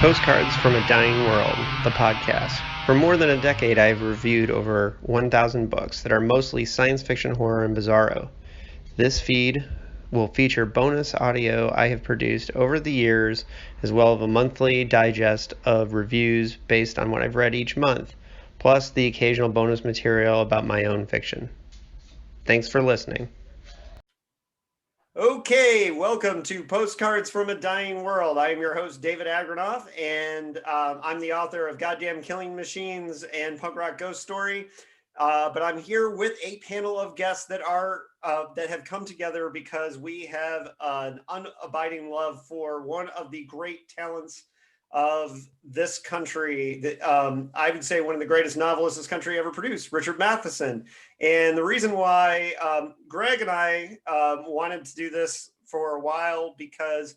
Postcards from a Dying World, the podcast. For more than a decade, I've reviewed over 1,000 books that are mostly science fiction, horror, and bizarro. This feed will feature bonus audio I have produced over the years, as well as a monthly digest of reviews based on what I've read each month, plus the occasional bonus material about my own fiction. Thanks for listening. Okay, welcome to Postcards from a Dying World. I am your host, David Agranoff, and I'm the author of Goddamn Killing Machines and Punk Rock Ghost Story. But I'm here with a panel of guests that have come together because we have an unabiding love for one of the great talents of this country. That I would say one of the greatest novelists this country ever produced, Richard Matheson. And the reason why Greg and I wanted to do this for a while, because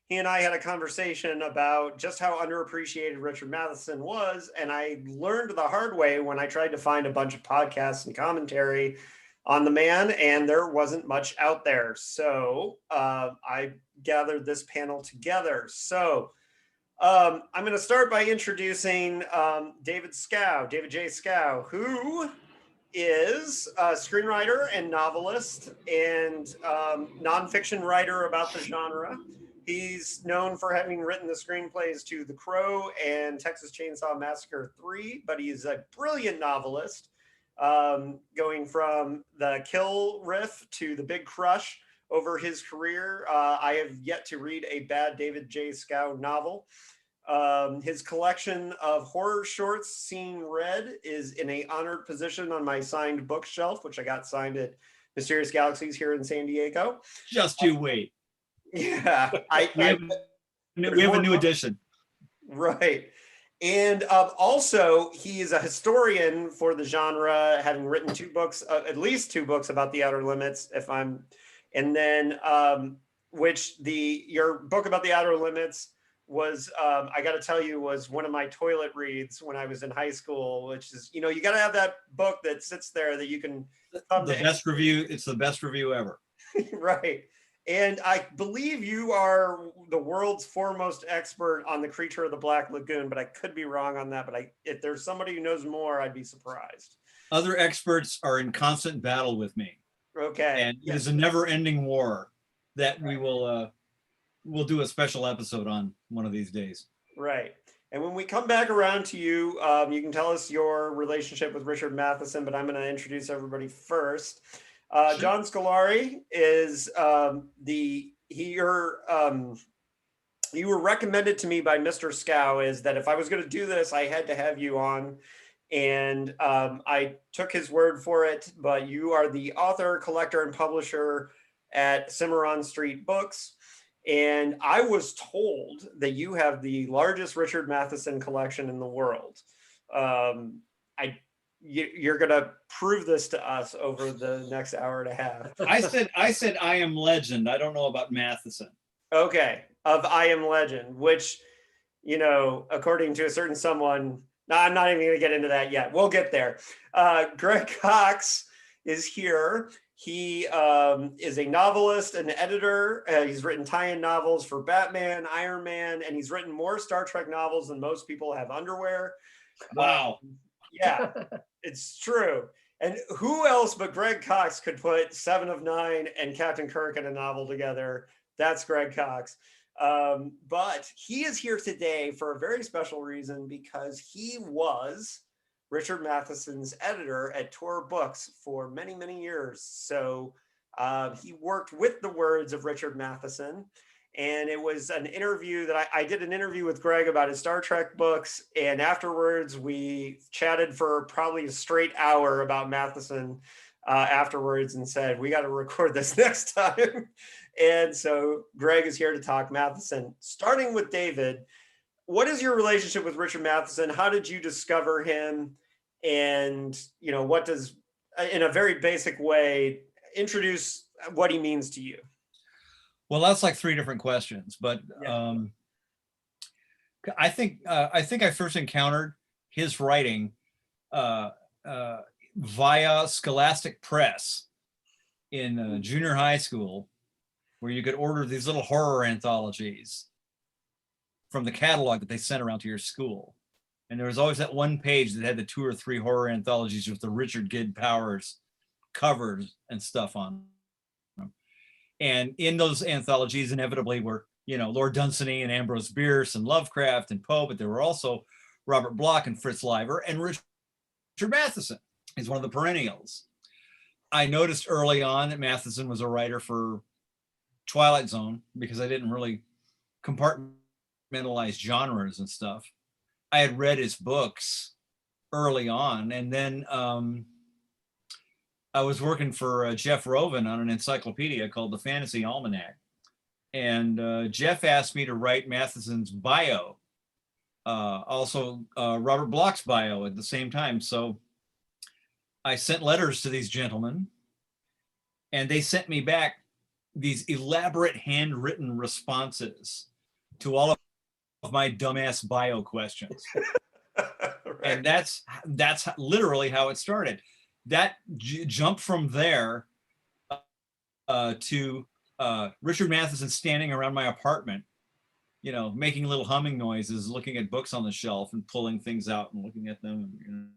he and I had a conversation about just how underappreciated Richard Matheson was. And I learned the hard way when I tried to find a bunch of podcasts and commentary on the man, and there wasn't much out there. So I gathered this panel together. So I'm going to start by introducing David Schow, David J Scow, who is a screenwriter and novelist and nonfiction writer about the genre. He's known for having written the screenplays to The Crow and Texas Chainsaw Massacre 3, but he's a brilliant novelist, going from the Kill Riff to The Big Crush over his career. I have yet to read a bad David J. Scow novel. His collection of horror shorts, Seeing Red, is in an honored position on my signed bookshelf, which I got signed at Mysterious Galaxies here in San Diego. Just you wait. Yeah. We have a new edition. Right. And also, he is a historian for the genre, having written two books, at least two books about the Outer Limits, and then your book about the Outer Limits was, I got to tell you, was one of my toilet reads when I was in high school, which is, you got to have that book that sits there that you can come the best review. It's the best review ever. Right. And I believe you are the world's foremost expert on the creature of the Black Lagoon, but I could be wrong on that. But if there's somebody who knows more, I'd be surprised. Other experts are in constant battle with me. Okay. And it is a never-ending war that we'll do a special episode on one of these days. Right. And when we come back around to you, you can tell us your relationship with Richard Matheson, but I'm going to introduce everybody first. John Scolari is you were recommended to me by Mr. Schow, is that if I was going to do this, I had to have you on. And I took his word for it, but you are the author, collector, and publisher at Cimarron Street Books. And I was told that you have the largest Richard Matheson collection in the world. You're going to prove this to us over the next hour and a half. I said I am legend. I don't know about Matheson. Okay. Of I Am Legend, which, according to a certain someone, no, I'm not even going to get into that yet. We'll get there. Greg Cox is here. He is a novelist and editor. He's written tie-in novels for Batman, Iron Man, and he's written more Star Trek novels than most people have underwear. Wow. Yeah, it's true. And who else but Greg Cox could put Seven of Nine and Captain Kirk in a novel together? That's Greg Cox. But he is here today for a very special reason, because he was Richard Matheson's editor at Tor Books for many, many years. So he worked with the words of Richard Matheson. And it was an interview that I did an interview with Greg about his Star Trek books. And afterwards, we chatted for probably a straight hour about Matheson afterwards, and said, we got to record this next time. And so Greg is here to talk Matheson. Starting with David, what is your relationship with Richard Matheson? How did you discover him? And, what does, in a very basic way, introduce what he means to you? Well, that's like three different questions, but Yeah. I think I first encountered his writing via Scholastic Press in junior high school, where you could order these little horror anthologies. from the catalog that they sent around to your school. And there was always that one page that had the 2 or 3 horror anthologies with the Richard Gid Powers covers and stuff on them. And in those anthologies, inevitably were, Lord Dunsany and Ambrose Bierce and Lovecraft and Poe, but there were also Robert Bloch and Fritz Leiber and Richard Matheson. He's one of the perennials. I noticed early on that Matheson was a writer for Twilight Zone because I didn't really compartmentalize genres and stuff. I had read his books early on, and then I was working for Jeff Rovin on an encyclopedia called the Fantasy Almanac. And Jeff asked me to write Matheson's bio, also Robert Bloch's bio at the same time. So I sent letters to these gentlemen, and they sent me back these elaborate handwritten responses to all of my dumbass bio questions. Right. And that's literally how it started. That jump from there to Richard Matheson standing around my apartment, making little humming noises, looking at books on the shelf and pulling things out and looking at them.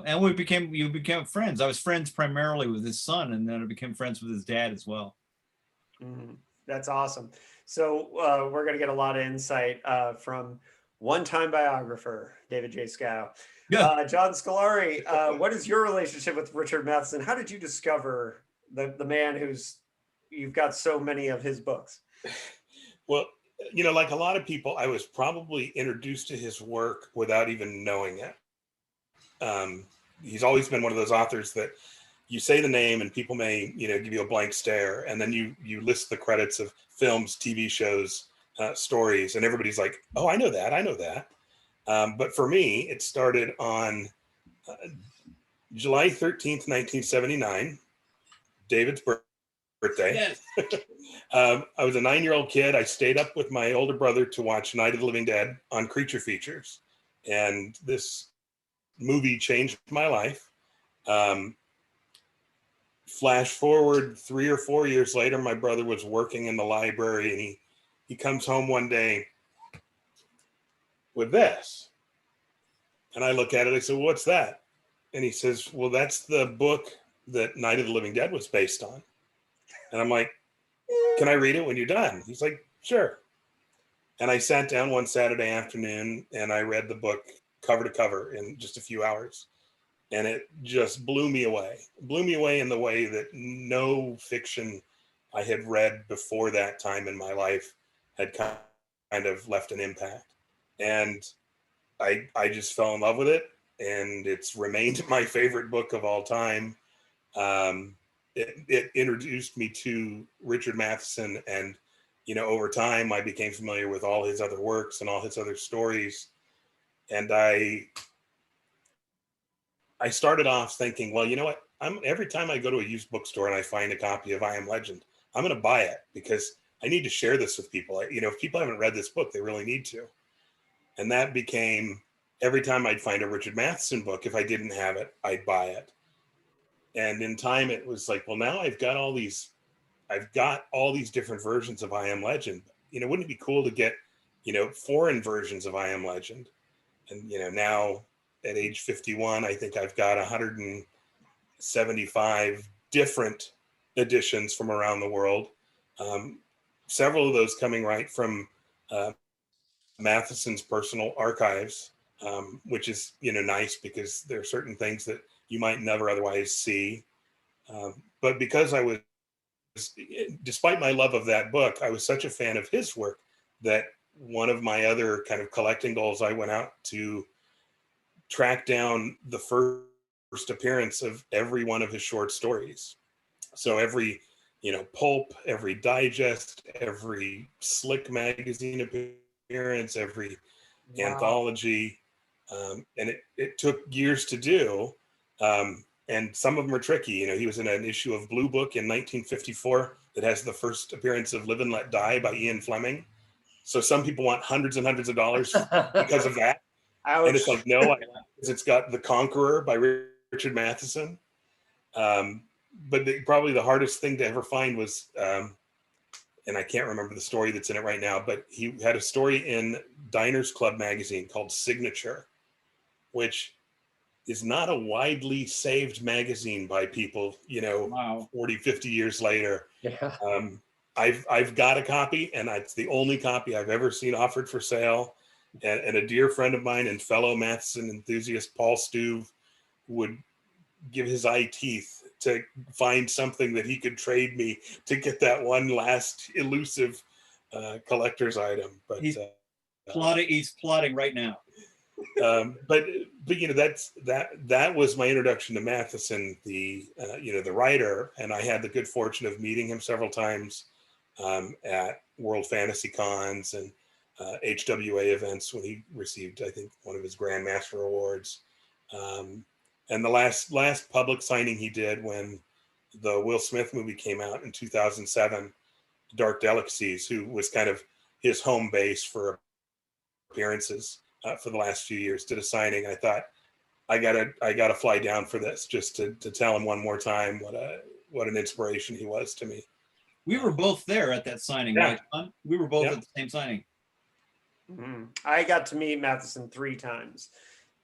And we became friends. I was friends primarily with his son, and then I became friends with his dad as well. That's awesome. So we're going to get a lot of insight from one-time biographer, David J. Schow. Yeah. John Scolari, what is your relationship with Richard Matheson? How did you discover the man you've got so many of his books? Well, like a lot of people, I was probably introduced to his work without even knowing it. He's always been one of those authors that you say the name and people may, give you a blank stare, and then you list the credits of films, TV shows, stories, and everybody's like, oh, I know that. But for me, it started on July 13th, 1979, David's birthday. Yes. I was a 9-year-old kid. I stayed up with my older brother to watch Night of the Living Dead on Creature Features. And this movie changed my life. Flash forward 3 or 4 years later, my brother was working in the library, and he comes home one day with this. And I look at it, I said, well, what's that? And he says, well, that's the book that Night of the Living Dead was based on. And I'm like, can I read it when you're done? He's like, sure. And I sat down one Saturday afternoon and I read the book cover to cover in just a few hours. And it just blew me away in the way that no fiction I had read before that time in my life had kind of left an impact. And I just fell in love with it, and it's remained my favorite book of all time. It introduced me to Richard Matheson, and over time I became familiar with all his other works and all his other stories. And I started off thinking, well, you know what? Every time I go to a used bookstore and I find a copy of I Am Legend, I'm going to buy it because I need to share this with people. If people haven't read this book, they really need to. And that became, every time I'd find a Richard Matheson book, if I didn't have it, I'd buy it. And in time, it was like, well, now I've got all these different versions of I Am Legend. Wouldn't it be cool to get, foreign versions of I Am Legend? And, now at age 51, I think I've got 175 different editions from around the world. Several of those coming right from Matheson's personal archives, which is, nice because there are certain things that you might never otherwise see. But because despite my love of that book, I was such a fan of his work that one of my other kind of collecting goals, I went out to track down the first appearance of every one of his short stories. So every, pulp, every digest, every Slick magazine appearance, every anthology. And it took years to do. And some of them are tricky. He was in an issue of Blue Book in 1954 that has the first appearance of Live and Let Die by Ian Fleming. So some people want hundreds and hundreds of dollars because of that. Ouch. And it's like, no, it's got The Conqueror by Richard Matheson. But probably the hardest thing to ever find was and I can't remember the story that's in it right now, but he had a story in Diners Club magazine called Signature, which is not a widely saved magazine by people, Wow. 40, 50 years later. Yeah. I've got a copy, and it's the only copy I've ever seen offered for sale. And a dear friend of mine and fellow Matheson enthusiast, Paul Stuve, would give his eye teeth to find something that he could trade me to get that one last elusive collector's item. But He's plotting right now. but that was my introduction to Matheson, the writer, and I had the good fortune of meeting him several times at World Fantasy Cons and HWA events when he received, I think, one of his Grandmaster awards. And the last public signing he did when the Will Smith movie came out in 2007, Dark Delicacies, who was kind of his home base for appearances for the last few years, did a signing. I thought, I gotta fly down for this just to tell him one more time what an inspiration he was to me. We were both there at that signing, Yeah. right, John? We were both Yeah. at the same signing. I got to meet Matheson 3 times,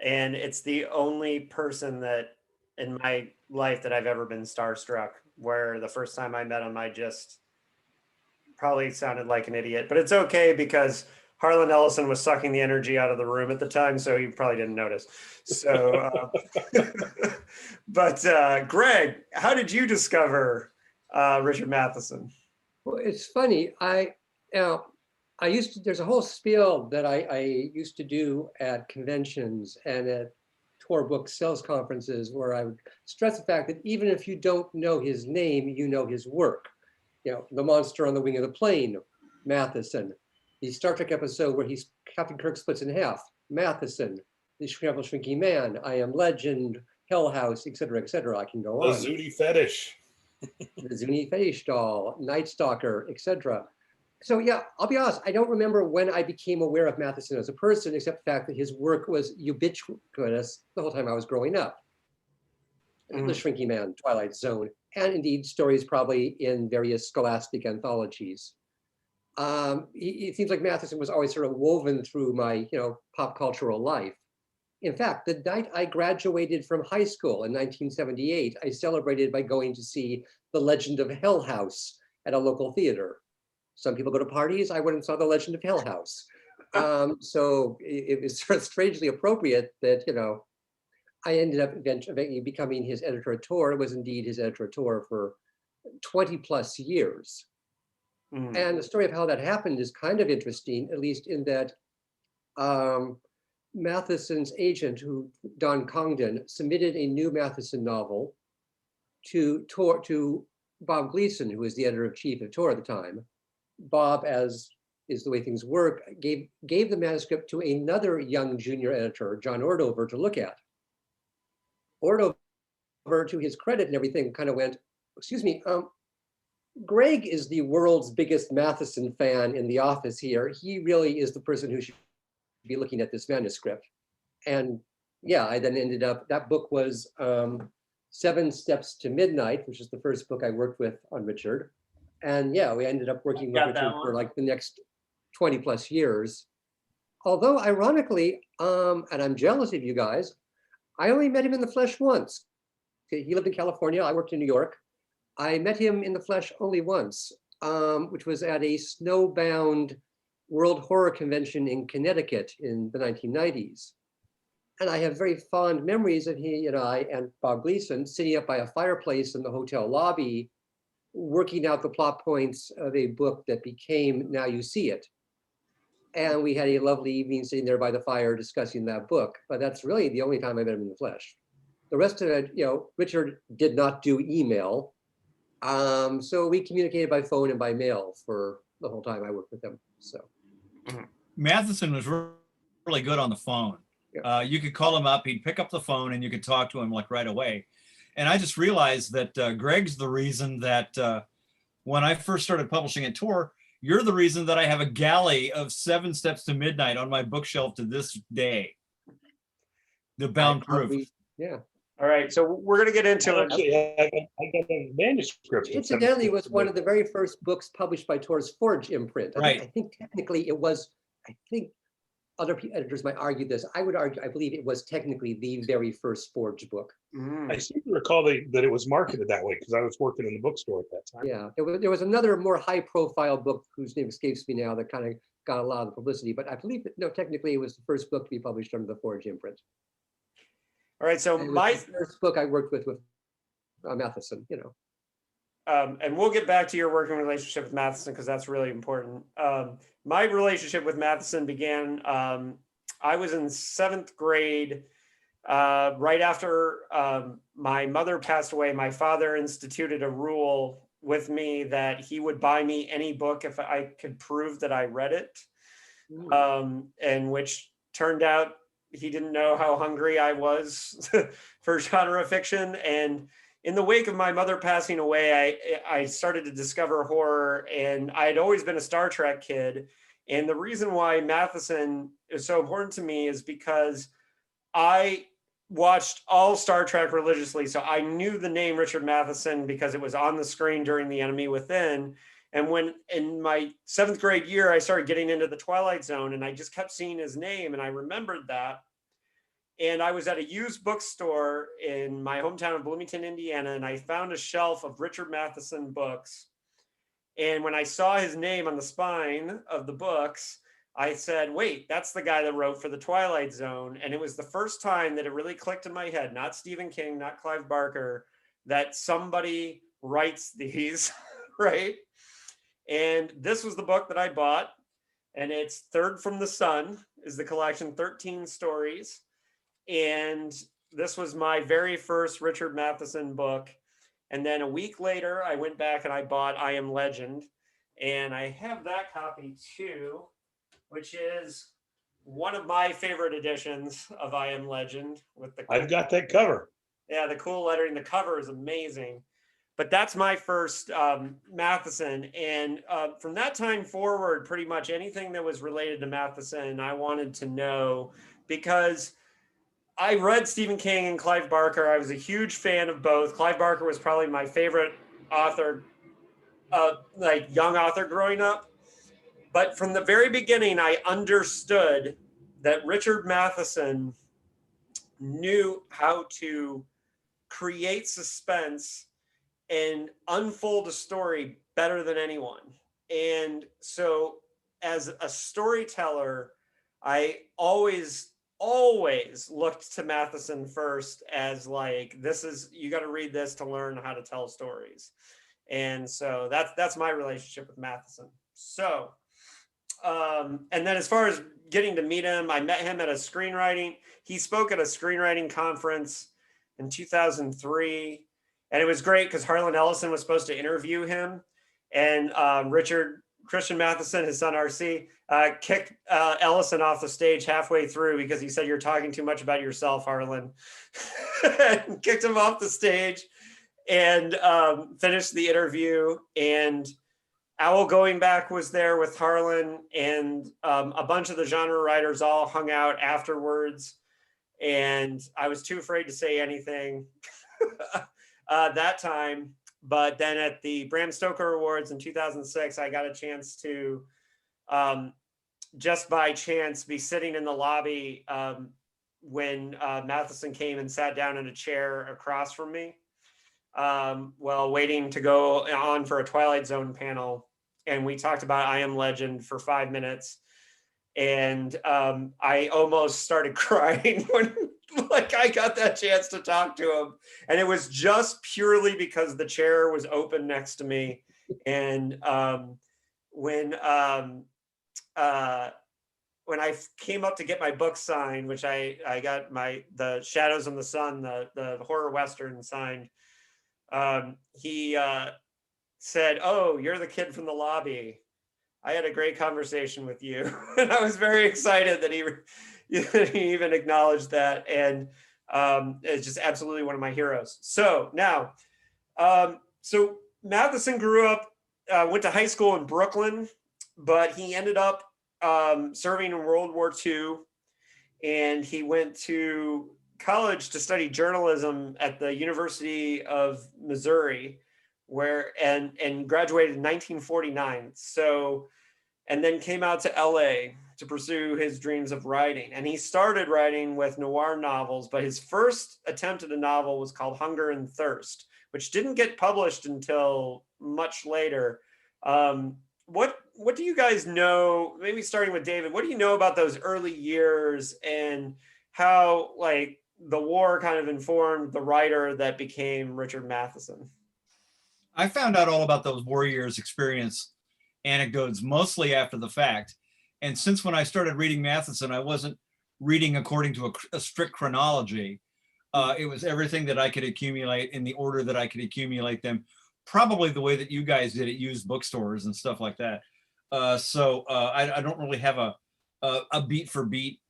and it's the only person that in my life that I've ever been starstruck, where the first time I met him, I just probably sounded like an idiot, but it's okay because Harlan Ellison was sucking the energy out of the room at the time, so he probably didn't notice. So, but Greg, how did you discover Richard Matheson? Well, it's funny. There's a whole spiel that I used to do at conventions and at tour book sales conferences where I would stress the fact that even if you don't know his name, you know his work. The monster on the wing of the plane, Matheson. The Star Trek episode where Captain Kirk splits in half, Matheson. The Scramble Shrinking Man, I Am Legend, Hellhouse, etc., etc. I can go The on. Zuni fetish. The Zuni fetish doll, Night Stalker, etc. So yeah, I'll be honest, I don't remember when I became aware of Matheson as a person, except the fact that his work was ubiquitous the whole time I was growing up. The Shrinking Man, Twilight Zone, and indeed stories probably in various scholastic anthologies. It seems like Matheson was always sort of woven through my, pop cultural life. In fact, the night I graduated from high school in 1978, I celebrated by going to see The Legend of Hellhouse at a local theater. Some people go to parties. I went and saw The Legend of Hellhouse. So it was sort of strangely appropriate that, I ended up eventually becoming his editor-à-tour. It was indeed his editor-à-tour for 20 plus years. And the story of how that happened is kind of interesting, at least in that Matheson's agent, Don Congdon, submitted a new Matheson novel to Bob Gleason, who was the editor-in-chief of Tor at the time. Bob, as is the way things work, gave the manuscript to another young junior editor, John Ordover, to look at. Ordover, to his credit and everything, kind of went, excuse me, Greg is the world's biggest Matheson fan in the office here. He really is the person who should be looking at this manuscript. And yeah, I then ended up, that book was 7 Steps to Midnight, which is the first book I worked with on Richard. And yeah, we ended up working with Richard for like the next 20 plus years. Although ironically, and I'm jealous of you guys, I only met him in the flesh once. He lived in California, I worked in New York. I met him in the flesh only once, which was at a snowbound World Horror Convention in Connecticut in the 1990s. And I have very fond memories of he and I and Bob Gleason sitting up by a fireplace in the hotel lobby, working out the plot points of a book that became Now You See It. And we had a lovely evening sitting there by the fire discussing that book. But that's really the only time I met him in the flesh. The rest of it, Richard did not do email. So we communicated by phone and by mail for the whole time I worked with him. So Matheson was really good on the phone. Yeah. You could call him up, he'd pick up the phone and you could talk to him like right away. And I just realized that Greg's the reason that when I first started publishing at Tor, you're the reason that I have a galley of 7 Steps to Midnight on my bookshelf to this day. The bound proof. Yeah. All right, so we're going to get into I it. actually I got a manuscript. of some- Incidentally, was one of the very first books published by Tor's Forge imprint. Right. I think technically it was, I think other editors might argue this. I would argue, I believe it was technically the very first Forge book. Mm. I seem to recall that it was marketed that way because I was working in the bookstore at that time. Yeah, there was another more high profile book whose name escapes me now that kind of got a lot of the publicity, but I believe that, no, technically it was the first book to be published under the Forge imprint. All right, so And it was my the first book I worked with Matheson, you know. and we'll get back to your working relationship with Matheson because that's really important. My relationship with Matheson began, I was in 7th grade, right after my mother passed away. My father instituted a rule with me that he would buy me any book if I could prove that I read it, and which turned out he didn't know how hungry I was for genre fiction. And in the wake of my mother passing away, I started to discover horror, and I had always been a Star Trek kid. And the reason why Matheson is so important to me is because I watched all Star Trek religiously. So I knew the name Richard Matheson because it was on the screen during The Enemy Within. And when in my 7th grade year, I started getting into the Twilight Zone, and I just kept seeing his name, and I remembered that. And I was at a used bookstore in my hometown of Bloomington, Indiana, and I found a shelf of Richard Matheson books. And when I saw his name on the spine of the books, I said, wait, that's the guy that wrote for the Twilight Zone. And it was the first time that it really clicked in my head, not Stephen King, not Clive Barker, that somebody writes these, right? And this was the book that I bought, and it's Third from the Sun is the collection, 13 stories. And this was my very first Richard Matheson book. And then a week later, I went back and I bought I Am Legend. And I have that copy too, which is one of my favorite editions of I Am Legend. With the I've got that cover. Yeah, the cool lettering. The cover is amazing. But that's my first Matheson. And from that time forward, pretty much anything that was related to Matheson, I wanted to know, because I read Stephen King and Clive Barker. I was a huge fan of both. Clive Barker was probably my favorite author, like young author growing up. But from the very beginning, I understood that Richard Matheson knew how to create suspense and unfold a story better than anyone. And so as a storyteller, I always looked to Matheson first as like, this is, you got to read this to learn how to tell stories. And so that's my relationship with Matheson. So, and then as far as getting to meet him, I met him at a screenwriting. He spoke at a screenwriting conference in 2003. And it was great because Harlan Ellison was supposed to interview him. And Christian Matheson, his son RC, kicked Ellison off the stage halfway through because he said, "You're talking too much about yourself, Harlan." And kicked him off the stage and finished the interview. And Owl Going Back was there with Harlan, and a bunch of the genre writers all hung out afterwards. And I was too afraid to say anything that time. But then at the Bram Stoker Awards in 2006, I got a chance to, just by chance, be sitting in the lobby when Matheson came and sat down in a chair across from me while waiting to go on for a Twilight Zone panel. And we talked about I Am Legend for 5 minutes. And I almost started crying when like I got that chance to talk to him. And it was just purely because the chair was open next to me. And when I came up to get my book signed, which I got the Shadows in the Sun, the horror Western signed, he said, "Oh, you're the kid from the lobby. I had a great conversation with you." And I was very excited that he even acknowledged that. And it's just absolutely one of my heroes. So now, so Matheson grew up, went to high school in Brooklyn, but he ended up serving in World War II. And he went to college to study journalism at the University of Missouri, and graduated in 1949. So, and then came out to LA to pursue his dreams of writing. And he started writing with noir novels, but his first attempt at a novel was called Hunger and Thirst, which didn't get published until much later. What do you guys know, maybe starting with David, what do you know about those early years and how like the war kind of informed the writer that became Richard Matheson? I found out all about those Warriors experience anecdotes mostly after the fact. And since when I started reading Matheson, I wasn't reading according to a strict chronology. It was everything that I could accumulate in the order that I could accumulate them, probably the way that you guys did at used bookstores and stuff like that. So I don't really have a beat for beat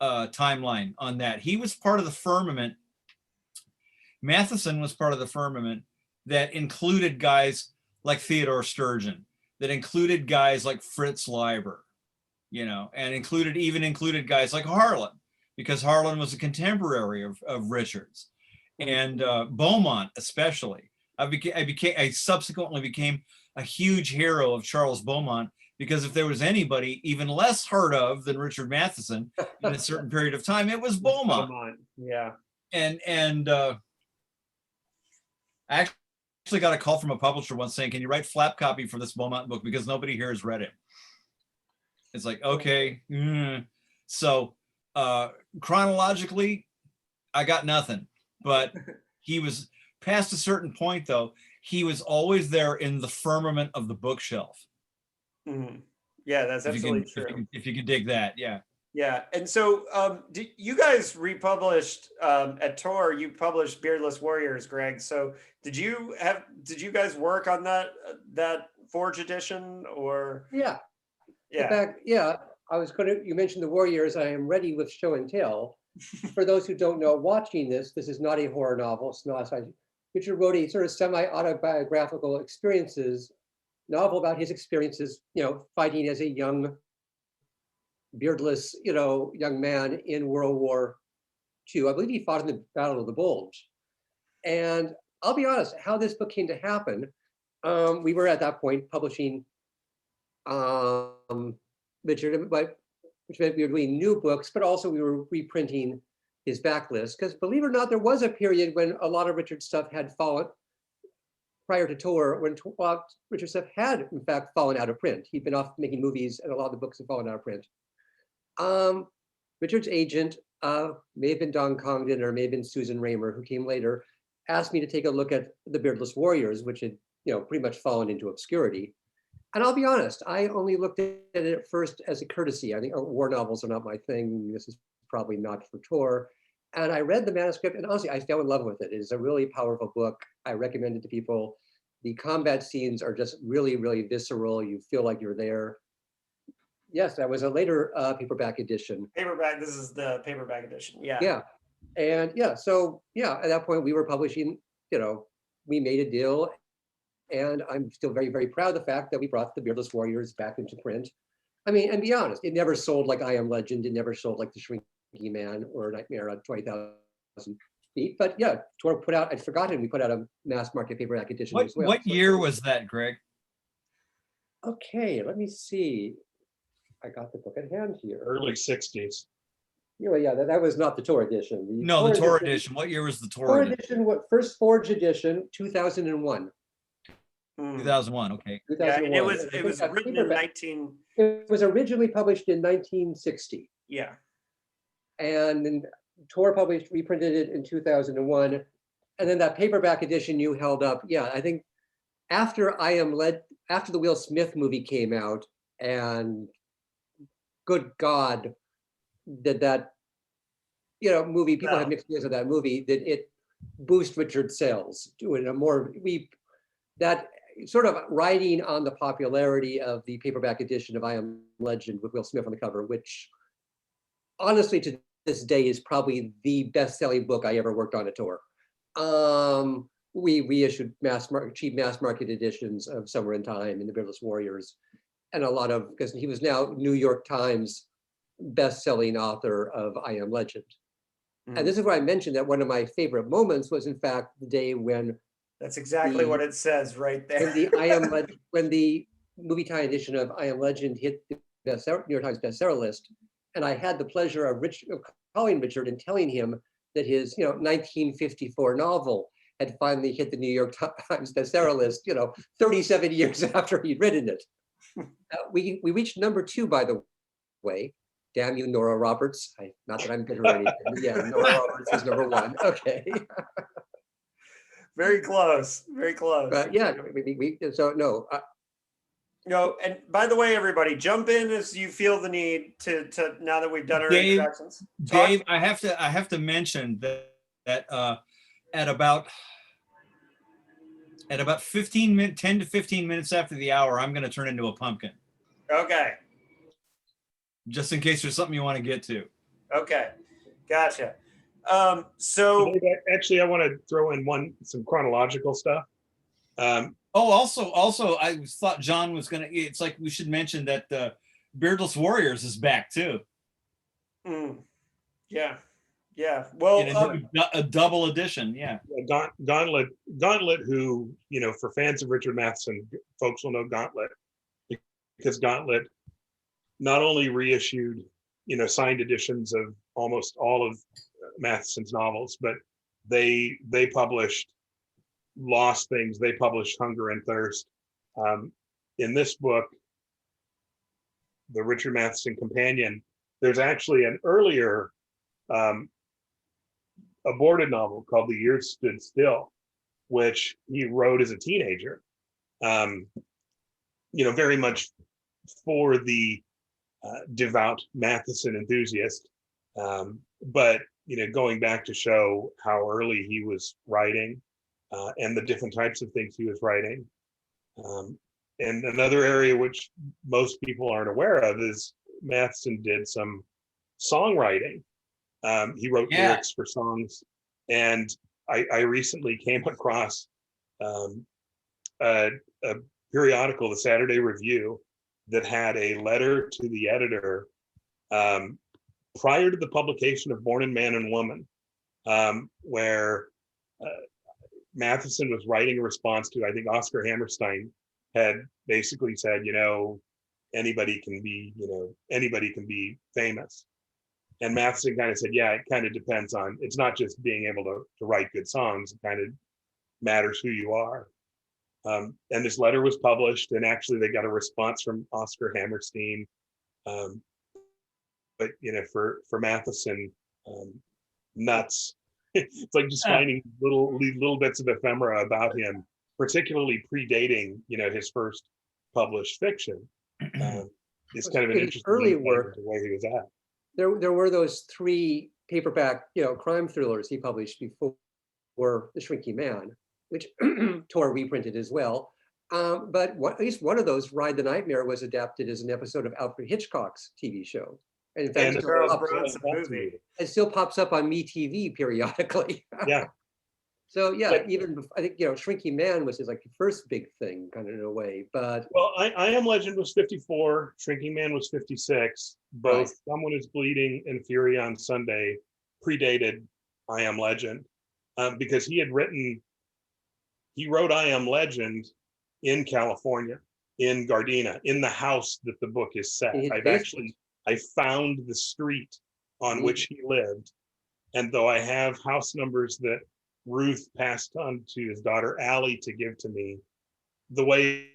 timeline on that. He was part of the firmament. Matheson was part of the firmament that included guys like Theodore Sturgeon, that included guys like Fritz Leiber, and included guys like Harlan, because Harlan was a contemporary of Richards, and Beaumont especially. I subsequently became a huge hero of Charles Beaumont, because if there was anybody even less heard of than Richard Matheson in a certain period of time, it was Beaumont. Yeah. And I actually got a call from a publisher once saying, "Can you write flap copy for this Beaumont book, because nobody here has read it?" It's like, okay. So chronologically, I got nothing. But he was past a certain point, though. He was always there in the firmament of the bookshelf. Mm-hmm. Yeah, that's absolutely true. If you can dig that, yeah. Yeah, and so you guys republished at Tor. You published Beardless Warriors, Greg. So did you guys work on that Forge edition, or? Yeah. Yeah. In fact, yeah, you mentioned the Warriors. I am ready with show and tell. For those who don't know, watching this is not a horror novel. It's not. Richard wrote a sort of semi-autobiographical novel about his experiences, fighting as a young, beardless, young man in World War II. I believe he fought in the Battle of the Bulge. And I'll be honest, how this book came to happen, we were at that point publishing Richard, which meant we were doing new books, but also we were reprinting his backlist. Because believe it or not, there was a period when a lot of Richard's stuff had fallen, prior to Tor, when Richard's stuff had, in fact, fallen out of print. He'd been off making movies, and a lot of the books had fallen out of print. Richard's agent, may have been Don Congdon or may have been Susan Raymer, who came later, asked me to take a look at the Beardless Warriors, which had pretty much fallen into obscurity. And I'll be honest, I only looked at it at first as a courtesy. I think war novels are not my thing. This is probably not for Tor. And I read the manuscript, and honestly, I fell in love with it. It is a really powerful book. I recommend it to people. The combat scenes are just really, really visceral. You feel like you're there. Yes, that was a later paperback edition. This is the paperback edition, yeah. Yeah, and so at that point we were publishing, we made a deal, and I'm still very, very proud of the fact that we brought the Beardless Warriors back into print. I mean, and be honest, it never sold like I Am Legend. It never sold like The Shrinking Man or Nightmare on 20,000 Feet. But yeah, Tor put out, I'd forgotten, we put out a mass market paperback edition as well. What year was that, Greg? Okay, let me see. I got the book at hand here. Early 60s. Yeah, that was not the Tor edition. The Tor edition. What year was the Tor edition? First Forge edition, 2001. 2001, okay. 2001. Yeah, and it was written in 19. It was originally published in 1960. Yeah. And then Tor reprinted it in 2001. And then that paperback edition you held up, I think after the Will Smith movie came out, and good God, did that, movie, people have mixed feelings of that movie, that it boost Richard's sales, doing that sort of riding on the popularity of the paperback edition of I Am Legend with Will Smith on the cover, which honestly to this day is probably the best-selling book I ever worked on at Tor. We issued cheap mass market editions of Summer in Time and the Beardless Warriors, and because he was now New York Times best-selling author of I Am Legend. Mm. And this is where I mentioned that one of my favorite moments was, in fact, the day when That's exactly what it says right there. when the movie tie edition of I Am Legend hit the New York Times bestseller list, and I had the pleasure of calling Richard and telling him that his 1954 novel had finally hit the New York Times bestseller list, 37 years after he'd written it. We reached number 2, by the way. Damn you, Nora Roberts. Not that I'm bitter or anything. Yeah, Nora Roberts is number 1. Okay. Very close. Very close. But yeah, so no. And by the way, everybody, jump in as you feel the need to now that we've done our introductions. Dave, I have to mention that at about 10 to 15 minutes after the hour, I'm going to turn into a pumpkin. Okay. Just in case there's something you want to get to. Okay. Gotcha. So actually, I want to throw in some chronological stuff. Also, I thought John was going to, it's like we should mention that Beardless Warriors is back too. Yeah. Well, a double edition. Yeah. Gauntlet, who, for fans of Richard Matheson, folks will know Gauntlet, because Gauntlet not only reissued, signed editions of almost all of Matheson's novels, but they published Lost Things. They published Hunger and Thirst. In this book, the Richard Matheson Companion, there's actually an earlier aborted novel called The Years Stood Still, which he wrote as a teenager. Very much for the devout Matheson enthusiast, but going back to show how early he was writing and the different types of things he was writing. And another area which most people aren't aware of is Matheson did some songwriting. He wrote lyrics for songs, and I recently came across a periodical, the Saturday Review, that had a letter to the editor prior to the publication of Born in Man and Woman, where Matheson was writing a response to, I think Oscar Hammerstein had basically said, anybody can be famous. And Matheson kind of said, yeah, it kind of depends on, it's not just being able to write good songs, it kind of matters who you are. And this letter was published, and actually they got a response from Oscar Hammerstein. But for Matheson, nuts. It's like just finding little bits of ephemera about him, particularly predating his first published fiction. It's kind of an interesting early work, where he was at. There were those 3 paperback crime thrillers he published before The Shrinking Man, which Tor reprinted as well. But at least one of those, Ride the Nightmare, was adapted as an episode of Alfred Hitchcock's TV show. And in fact, it still pops up on MeTV periodically. Yeah. So yeah, even I think Shrinking Man was his first big thing, kind of in a way. But I Am Legend was 54, Shrinking Man was 56. Both Right. Someone Is Bleeding and Fury on Sunday predated I Am Legend, because he wrote I Am Legend in California, in Gardena, in the house that the book is set. I found the street on which he lived. And though I have house numbers that Ruth passed on to his daughter Allie to give to me, the way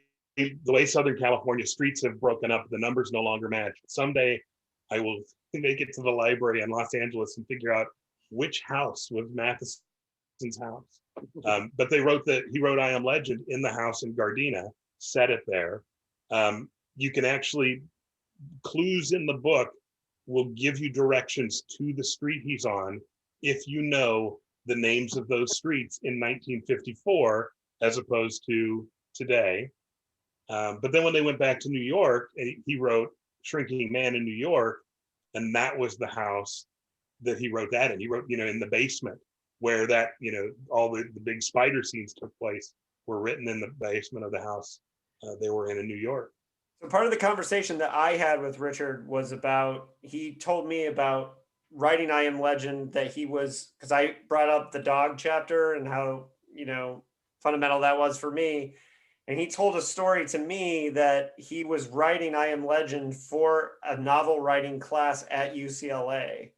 Southern California streets have broken up, the numbers no longer match. Someday I will make it to the library in Los Angeles and figure out which house was Matheson's house. But he wrote I Am Legend in the house in Gardena, set it there. You can actually, clues in the book will give you directions to the street he's on if you know the names of those streets in 1954 as opposed to today. But then when they went back to New York, he wrote Shrinking Man in New York, and that was the house that he wrote that in. He wrote, in the basement where that, all the big spider scenes took place were written in the basement of the house they were in New York. So part of the conversation that I had with Richard was about, he told me about writing I Am Legend that he was, because I brought up the dog chapter and how, you know, fundamental that was for me. And he told a story to me that he was writing I Am Legend for a novel writing class at UCLA.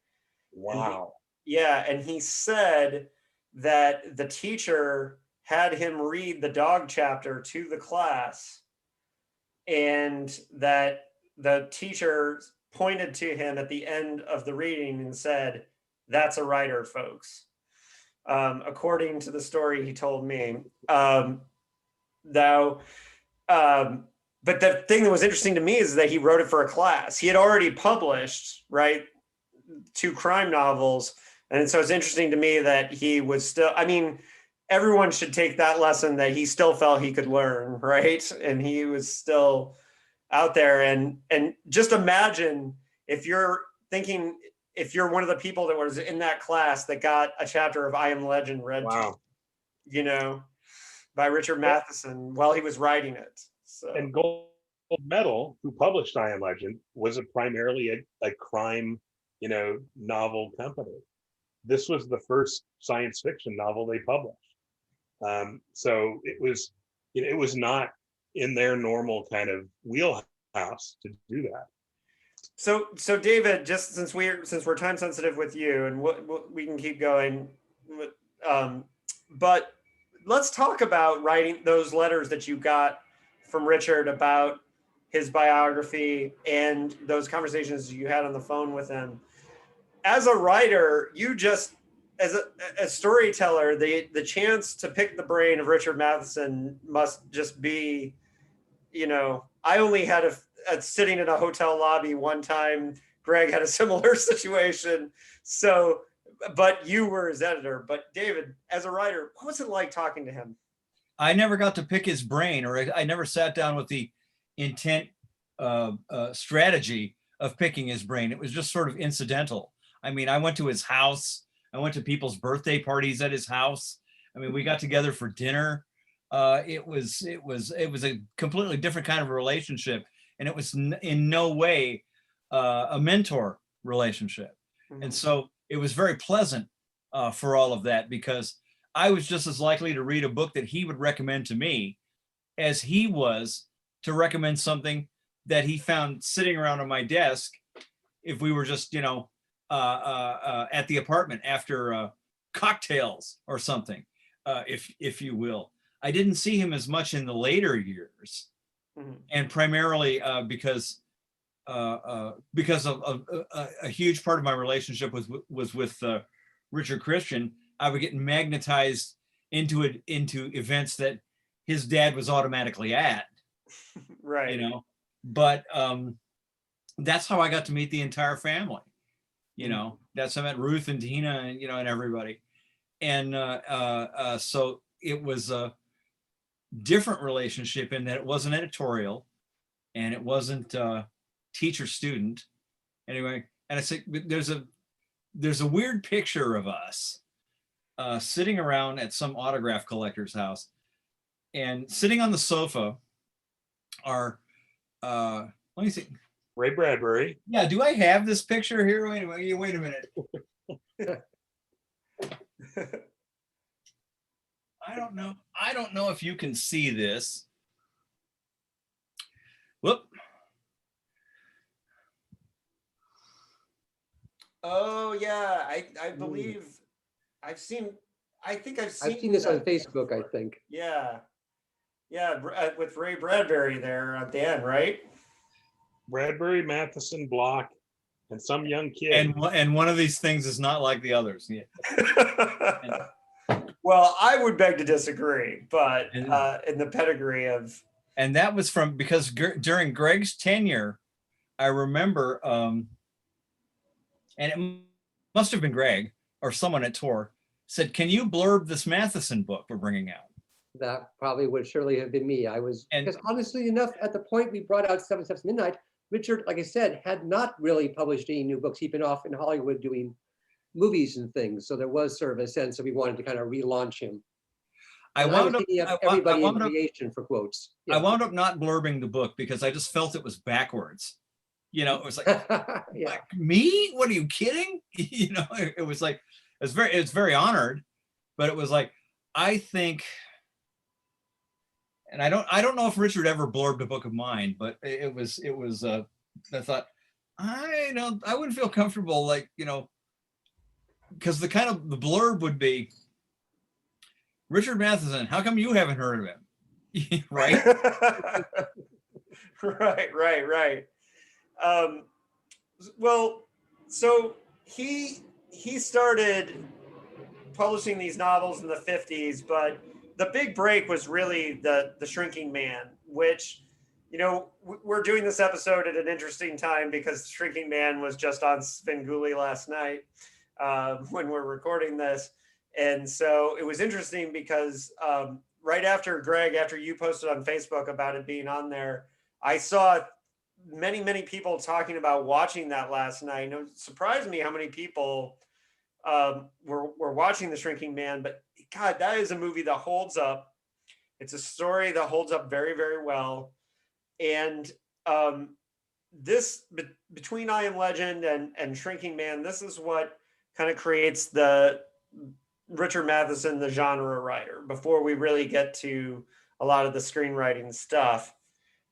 Wow. Yeah, and he said that the teacher had him read the dog chapter to the class, and that the teacher pointed to him at the end of the reading and said, "That's a writer, folks." According to the story he told me. Though, but the thing that was interesting to me is that he wrote it for a class. He had already published, right, 2 crime novels. And so it's interesting to me that he was still, I mean, everyone should take that lesson that he still felt he could learn, right? And he was still out there. And just imagine if you're thinking, if you're one of the people that was in that class that got a chapter of I Am Legend read to you, you know, by Richard Matheson while he was writing it. So. And Gold Medal, who published I Am Legend, was primarily a crime, you know, novel company. This was the first science fiction novel they published. So it was, you know, it was not in their normal kind of wheelhouse to do that. So David, just since we're time sensitive with you, and we can keep going, but let's talk about writing those letters that you got from Richard about his biography and those conversations you had on the phone with him. As a writer, you just, as a storyteller, the chance to pick the brain of Richard Matheson must just be, you know, I only had a sitting in a hotel lobby one time. Greg had a similar situation. So, but you were his editor. But David, as a writer, what was it like talking to him? I never got to pick his brain, or I never sat down with the intent strategy of picking his brain. It was just sort of incidental. I mean, I went to his house. I went to people's birthday parties at his house. I mean, we got together for dinner. It was a completely different kind of relationship, and it was in no way a mentor relationship. Mm-hmm. And so it was very pleasant for all of that, because I was just as likely to read a book that he would recommend to me as he was to recommend something that he found sitting around on my desk if we were just, you know, at the apartment after cocktails or something, if you will. I didn't see him as much in the later years, mm-hmm. and primarily because of a huge part of my relationship was with Richard Christian. I would get magnetized into events that his dad was automatically at, right? You know, but that's how I got to meet the entire family. You know, that's how I met Ruth and Tina, and you know, and everybody, and so it was a different relationship in that it wasn't editorial, and it wasn't teacher student. Anyway, and I say there's a weird picture of us sitting around at some autograph collector's house, and sitting on the sofa are let me see. Ray Bradbury. Yeah, do I have this picture here? Wait a minute. I don't know if you can see this. Whoop. Oh yeah, I believe I've seen this on Facebook, I think. Yeah, with Ray Bradbury there at the end, right? Bradbury, Matheson, Block, and some young kid. And one of these things is not like the others. Yeah. Well, I would beg to disagree, but in the pedigree of. And that was because during Greg's tenure, I remember, and it must have been Greg or someone at Tor said, "Can you blurb this Matheson book we're bringing out?" That probably would surely have been me. Because honestly enough, at the point we brought out 7 Steps to Midnight, Richard, like I said, had not really published any new books. He'd been off in Hollywood doing movies and things. So there was sort of a sense that we wanted to kind of relaunch him. I wound up everybody in creation for quotes. Yeah. I wound up not blurbing the book because I just felt it was backwards. You know, it was like, Yeah. like, me? What are you kidding? You know, it was like, it's very honored, but it was like, I think, and I don't know if Richard ever blurbed a book of mine, but it was I thought, I wouldn't feel comfortable, like, you know, because the blurb would be, Richard Matheson, how come you haven't heard of him? Right? Right. Well, so he started publishing these novels in the 50s, but the big break was really the Shrinking Man, which, you know, we're doing this episode at an interesting time because Shrinking Man was just on Svengoolie last night when we're recording this. And so it was interesting because right after, Greg, after you posted on Facebook about it being on there, I saw many people talking about watching that last night. And it surprised me how many people were watching The Shrinking Man. But God, that is a movie that holds up. It's a story that holds up very well. And between I Am Legend and Shrinking Man, this is what kind of creates the Richard Matheson, the genre writer, before we really get to a lot of the screenwriting stuff.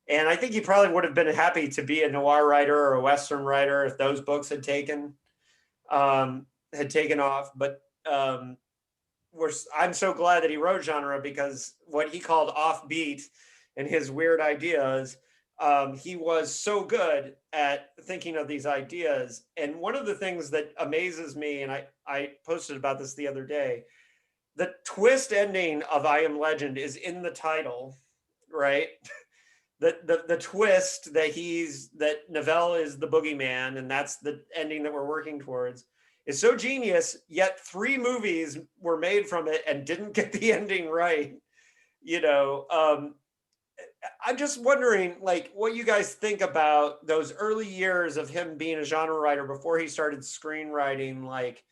And I think he probably would have been happy to be a noir writer or a Western writer if those books had taken off. But I'm so glad that he wrote genre, because what he called offbeat and his weird ideas, he was so good at thinking of these ideas. And one of the things that amazes me, and I posted about this the other day, the twist ending of I Am Legend is in the title, right? The twist that Novell is the boogeyman, and that's the ending that we're working towards, is so genius, yet 3 movies were made from it and didn't get the ending right. You know, I'm just wondering, like, what you guys think about those early years of him being a genre writer before he started screenwriting. Like,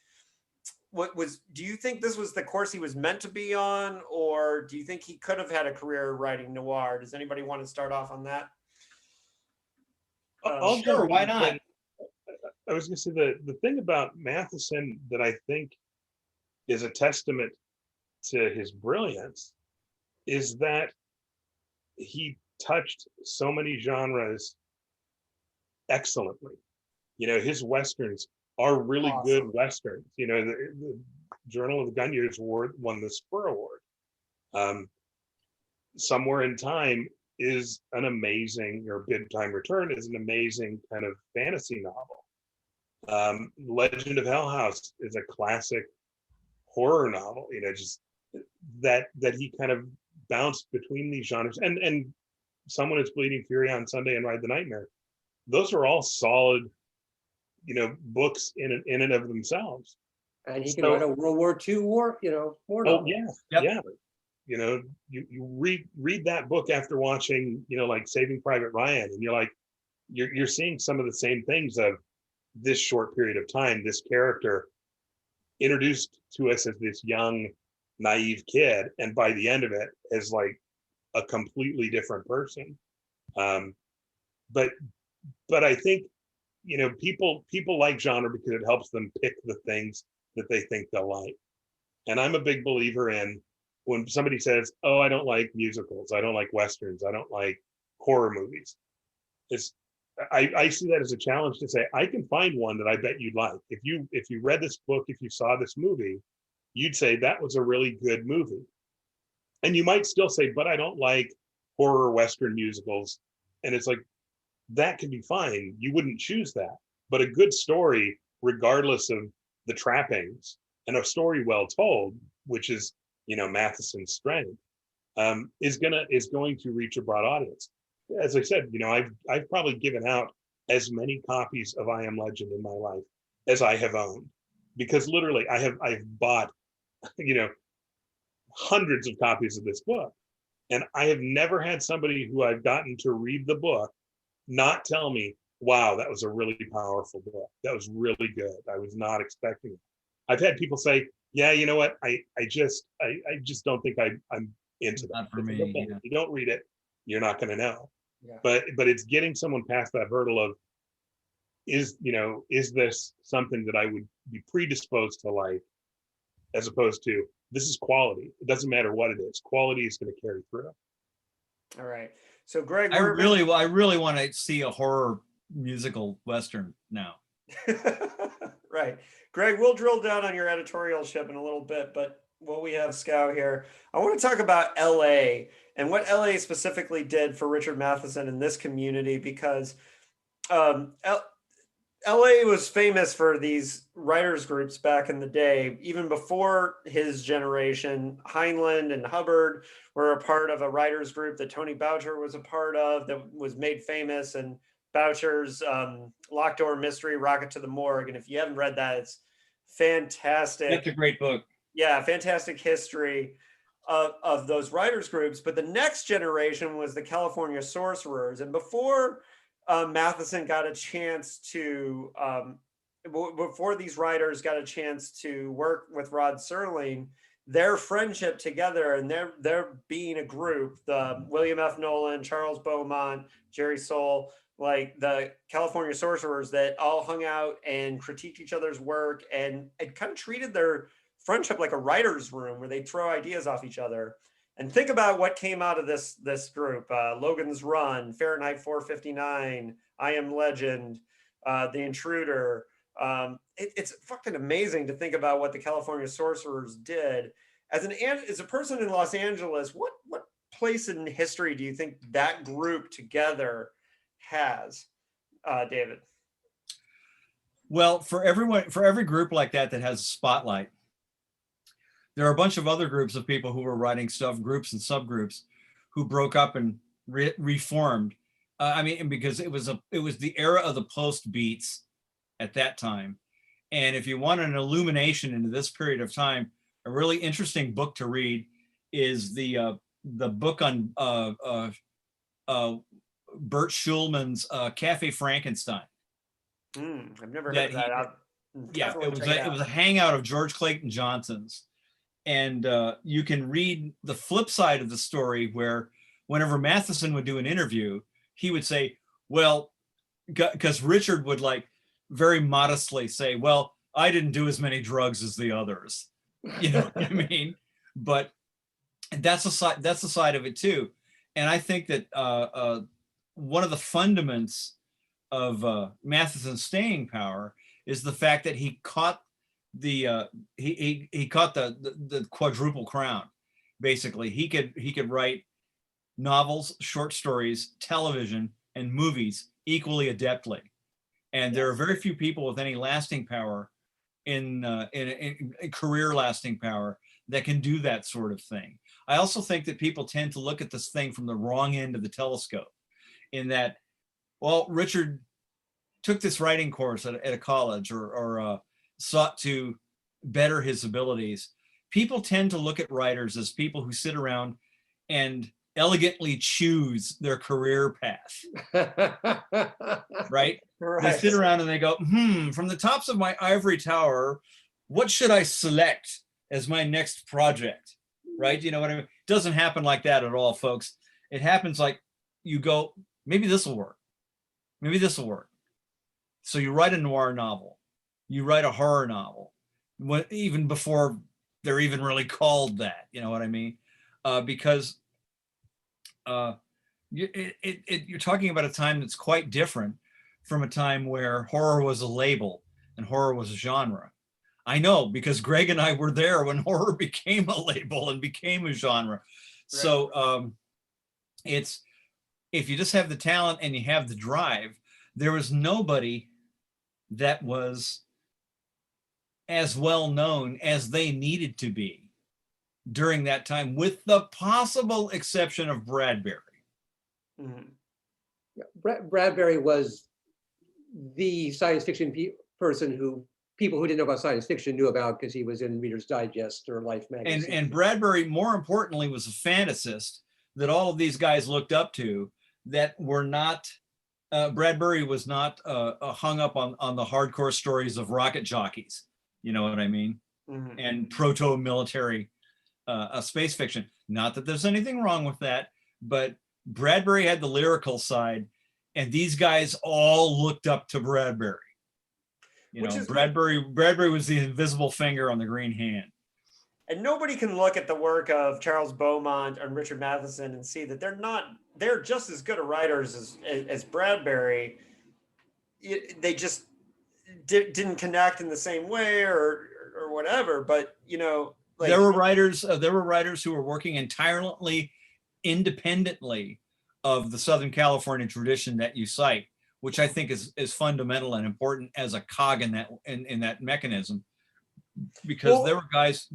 do you think this was the course he was meant to be on, or do you think he could have had a career writing noir? Does anybody want to start off on that? Sure, why not? I was going to say the thing about Matheson that I think is a testament to his brilliance is that he touched so many genres excellently. You know, his Westerns are really good Westerns. You know, the Journal of the Gun Years Award won the Spur Award. Somewhere in Time is an amazing, or Bid Time Return is an amazing kind of fantasy novel. Legend of Hellhouse is a classic horror novel. You know, just that he kind of bounced between these genres. And Someone Is Bleeding Fury on Sunday and Ride the Nightmare. Those are all solid, you know, books in and of themselves. And he can write a World War II war novel. Yeah. You know, you read that book after watching, you know, like Saving Private Ryan, and you're like, you're seeing some of the same things of this short period of time, this character introduced to us as this young, naive kid, and by the end of it is like a completely different person. But I think, you know, people like genre because it helps them pick the things that they think they'll like. And I'm a big believer in, when somebody says, "Oh, I don't like musicals, I don't like Westerns, I don't like horror movies," I see that as a challenge to say, I can find one that I bet you'd like. If you read this book, if you saw this movie, you'd say that was a really good movie. And you might still say, but I don't like horror Western musicals. And it's like, that can be fine. You wouldn't choose that. But a good story, regardless of the trappings, and a story well told, which is, you know, Matheson's strength, is going to reach a broad audience. As I said, you know, I've probably given out as many copies of I Am Legend in my life as I have owned, because literally I've bought, you know, hundreds of copies of this book, and I have never had somebody who I've gotten to read the book not tell me, "Wow, that was a really powerful book. That was really good. I was not expecting it." I've had people say, "Yeah, you know what? I just don't think I'm into that." Not for me. Okay. Yeah. If you don't read it, you're not going to know. Yeah. But it's getting someone past that hurdle of, is this something that I would be predisposed to like, as opposed to this is quality. It doesn't matter what it is. Quality is going to carry through. All right. So Greg, I really want to see a horror musical Western now. Right. Greg, we'll drill down on your editorial ship in a little bit, but while we have Schow here, I want to talk about LA and what LA specifically did for Richard Matheson in this community, because LA was famous for these writers groups back in the day. Even before his generation, Heinlein and Hubbard were a part of a writers group that Tony Boucher was a part of that was made famous, and Boucher's Locked Door Mystery, Rocket to the Morgue. And if you haven't read that, it's fantastic. That's a great book. Yeah, fantastic history of those writers groups. But the next generation was the California Sorcerers. And before Matheson got a chance to, before these writers got a chance to work with Rod Serling, their friendship together and their being a group, the William F. Nolan, Charles Beaumont, Jerry Soule, like the California Sorcerers, that all hung out and critiqued each other's work and kind of treated their friendship like a writer's room where they throw ideas off each other. And think about what came out of this group: Logan's Run, Fahrenheit 459, I Am Legend, The Intruder. It's fucking amazing to think about what the California Sorcerers did. As a person in Los Angeles, what place in history do you think that group together has, David? Well, for every group like that has a spotlight, there are a bunch of other groups of people who were writing stuff, groups and subgroups, who broke up and reformed. I mean, because it was the era of the post beats at that time. And if you want an illumination into this period of time, a really interesting book to read is the book on Bert Schulman's Cafe Frankenstein. I've never heard of that. Yeah, it was a hangout of George Clayton Johnson's. And you can read the flip side of the story, where whenever Matheson would do an interview, he would say, well, because Richard would like very modestly say, well, I didn't do as many drugs as the others. You know what I mean? But that's the side of it too. And I think that one of the fundaments of Matheson's staying power is the fact that he caught the quadruple crown. Basically, he could write novels, short stories, television, and movies equally adeptly. And there are very few people with any lasting power in career lasting power that can do that sort of thing. I also think that people tend to look at this thing from the wrong end of the telescope, in that, well, Richard took this writing course at a college or sought to better his abilities. People tend to look at writers as people who sit around and elegantly choose their career path. Right? They sit around and they go, from the tops of my ivory tower, what should I select as my next project? Right? You know what I mean? It doesn't happen like that at all, folks. It happens like you go, maybe this will work. Maybe this will work. So you write a noir novel. You write a horror novel, even before they're even really called that. You know what I mean? Because you're talking about a time that's quite different from a time where horror was a label and horror was a genre. I know, because Greg and I were there when horror became a label and became a genre. Right. So it's, if you just have the talent and you have the drive, there was nobody that was as well known as they needed to be during that time, with the possible exception of Bradbury. Bradbury was the science fiction person who people who didn't know about science fiction knew about, because he was in Reader's Digest or Life magazine. And Bradbury, more importantly, was a fantasist that all of these guys looked up to, that were not, Bradbury was not hung up on the hardcore stories of rocket jockeys, you know what I mean? And proto-military space fiction. Not that there's anything wrong with that, but Bradbury had the lyrical side, And these guys all looked up to Bradbury. You Which know, is- Bradbury was the invisible finger on the green hand. And nobody can look at the work of Charles Beaumont and Richard Matheson and see that they're just as good a writers as Bradbury. They just didn't connect in the same way or whatever. But, you know, like, There were writers who were working entirely independently of the Southern California tradition that you cite, which I think is fundamental and important as a cog in that mechanism. Because Well, there were guys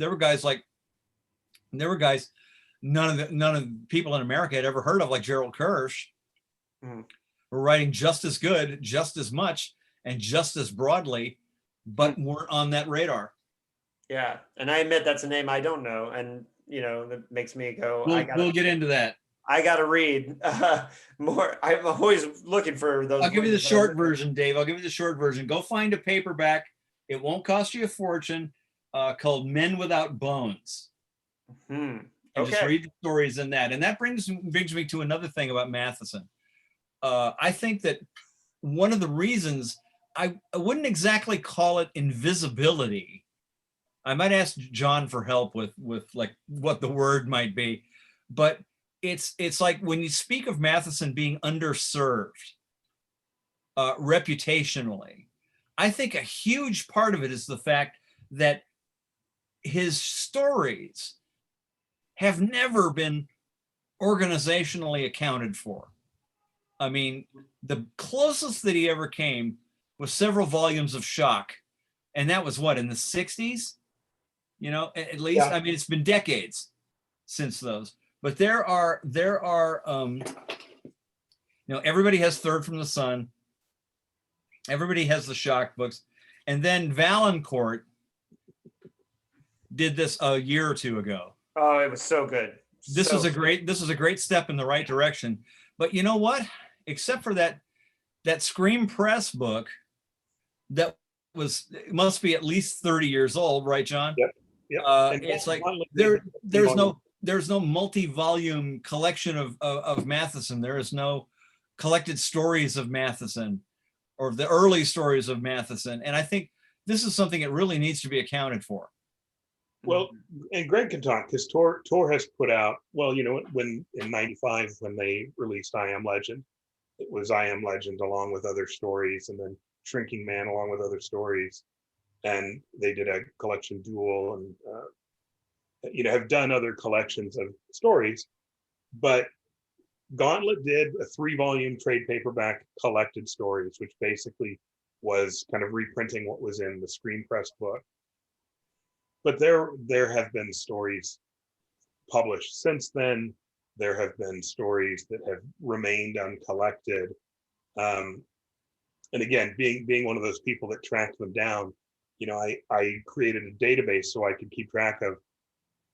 none of the people in America had ever heard of, like Gerald Kirsch, were writing just as good, just as much, and just as broadly, but weren't on that radar. yeah, and I admit that's a name I don't know, and you know that makes me go. We'll get into that. I gotta read more. I'm always looking for those. I'll give you the voices that short version, Dave. I'll give you the short version. Go find a paperback. It won't cost you a fortune. Called Men Without Bones. And just Okay. read the stories in that. And that brings me to another thing about Matheson. I think that one of the reasons I wouldn't exactly call it invisibility. I might ask John for help with like what the word might be, but it's like when you speak of Matheson being underserved reputationally, I think a huge part of it is the fact that his stories have never been organizationally accounted for. I mean, the closest that he ever came was several volumes of Shock. And that was what, in the 60s? You know, at least, yeah. I mean, it's been decades since those. But there are you know, everybody has Third from the Sun. Everybody has the Shock books. And then Valancourt did this a year or two ago. Oh, it was so good. This is a great step in the right direction. But you know what? Except for that Scream Press book that must be at least 30 years old, right, John? Yep. It's like there's no multi-volume collection of Matheson. There is no collected stories of Matheson or the early stories of Matheson. And I think this is something that really needs to be accounted for. Well, and Greg can talk because Tor has put out, well, you know, when in '95 when they released I Am Legend, it was I Am Legend along with other stories, and then Shrinking Man along with other stories, and they did a collection duel, and you know, have done other collections of stories, but Gauntlet did a 3-volume trade paperback collected stories, which basically was kind of reprinting what was in the Screen Press book. But there have been stories published since then. There have been stories that have remained uncollected. And again, being one of those people that tracked them down, you know, I created a database so I could keep track of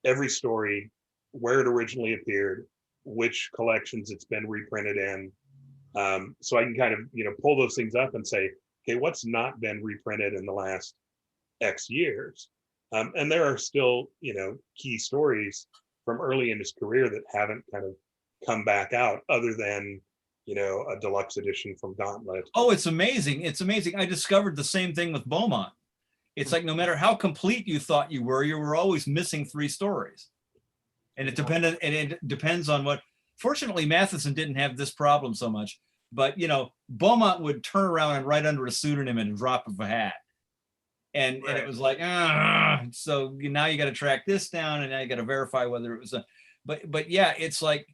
every story, where it originally appeared, which collections it's been reprinted in. So I can kind of, you know, pull those things up and say, okay, what's not been reprinted in the last X years? And there are still, you know, key stories from early in his career that haven't kind of come back out, other than, you know, a deluxe edition from Gauntlet. Oh, it's amazing. It's amazing. I discovered the same thing with Beaumont. It's like no matter how complete you thought you were always missing 3 stories. And it depends on what. Fortunately, Matheson didn't have this problem so much. But, you know, Beaumont would turn around and write under a pseudonym and drop of a hat. And it was like, so now you got to track this down, and now you got to verify whether it was a, but yeah, it's like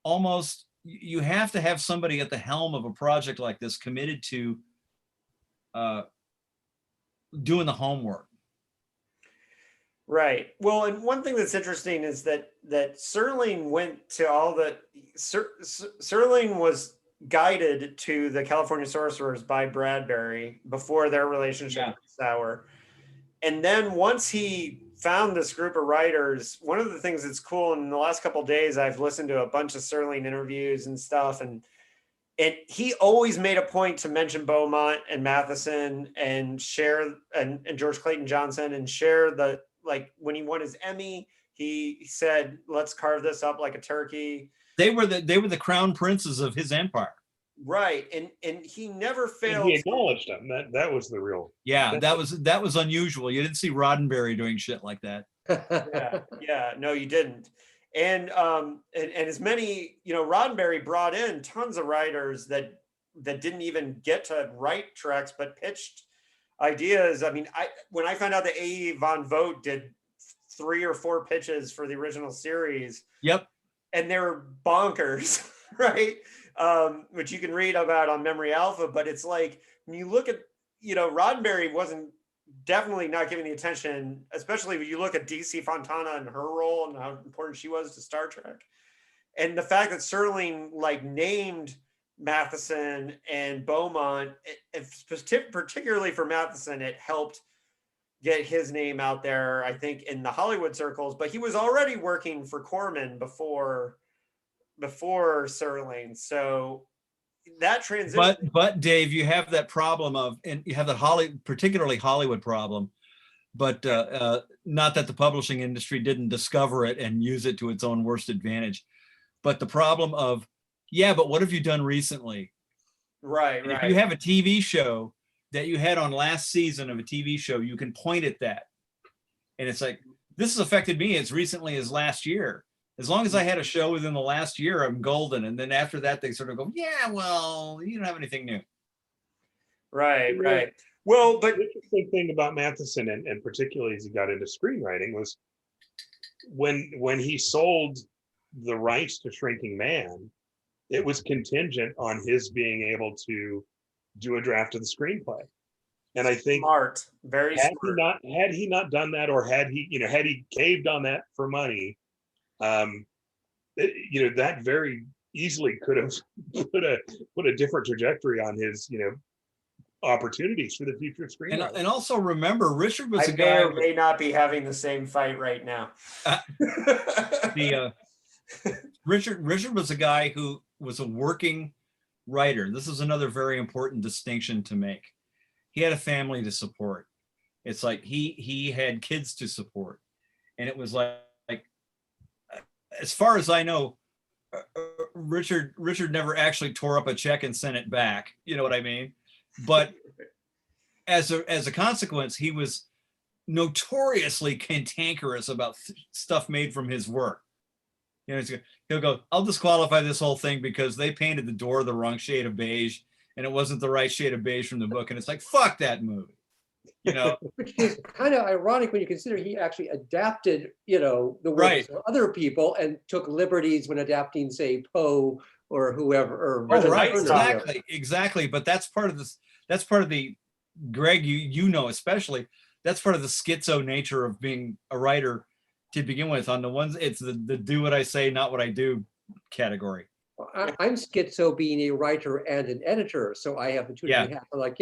almost you have to have somebody at the helm of a project like this committed to doing the homework. Right. Well, and one thing that's interesting is that Serling went to all the Serling was guided to the California Sorcerers by Bradbury before their relationship was sour. And then once he found this group of writers, one of the things that's cool, in the last couple of days, I've listened to a bunch of Serling interviews and stuff, and he always made a point to mention Beaumont and Matheson and share and George Clayton Johnson and share the, like when he won his Emmy, he said, let's carve this up like a turkey. They were the crown princes of his empire. Right, and he never And failed. he acknowledged them. That was the real. Yeah, that was unusual. You didn't see Roddenberry doing shit like that. Yeah, no, you didn't. And as many, Roddenberry brought in tons of writers that didn't even get to write treks, but pitched ideas. I mean, when I found out that A.E. von Vogt did 3 or 4 pitches for the original series, Yep. and they were bonkers, right? Which you can read about on Memory Alpha, but it's like when you look at, Roddenberry wasn't definitely not giving the attention, especially when you look at DC Fontana and her role and how important she was to Star Trek. And the fact that Serling named Matheson and Beaumont, particularly for Matheson, it helped get his name out there, I think, in the Hollywood circles. But he was already working for Corman before Serling. So that transition. But Dave, you have that problem and you have that particularly Hollywood problem, but not that the publishing industry didn't discover it and use it to its own worst advantage, but the problem of, but what have you done recently? Right. If you have a TV show that you had on last season of a TV show, you can point at that. And it's like, this has affected me as recently as last year. As long as I had a show within the last year, I'm golden. And then after that, they sort of go, well, you don't have anything new. Right. Well, but the interesting thing about Matheson, and particularly as he got into screenwriting, was when he sold the rights to Shrinking Man, it was contingent on his being able to do a draft of the screenplay. And I think very smart. Had he not done that, or had he caved on that for money, that very easily could have put a different trajectory on his, opportunities for the future of screenwriting. And also remember, Richard was a guy. I may not be having the same fight right now. Richard was a guy who was a working writer. This is another very important distinction to make. He had a family to support. It's like he had kids to support, and it was like as far as I know, Richard never actually tore up a check and sent it back. You know what I mean? But as a consequence, he was notoriously cantankerous about stuff made from his work. He'll go, I'll disqualify this whole thing because they painted the door the wrong shade of beige, and it wasn't the right shade of beige from the book. And it's like, fuck that movie. Which is kind of ironic when you consider he actually adapted, the works of other people and took liberties when adapting, say, Poe or whoever. Exactly. But that's part of this. That's part of the, Greg, especially, that's part of the schizo nature of being a writer to begin with. On the ones, it's the do what I say, not what I do category. I'm schizo being a writer and an editor, so I have the two different hats. Like,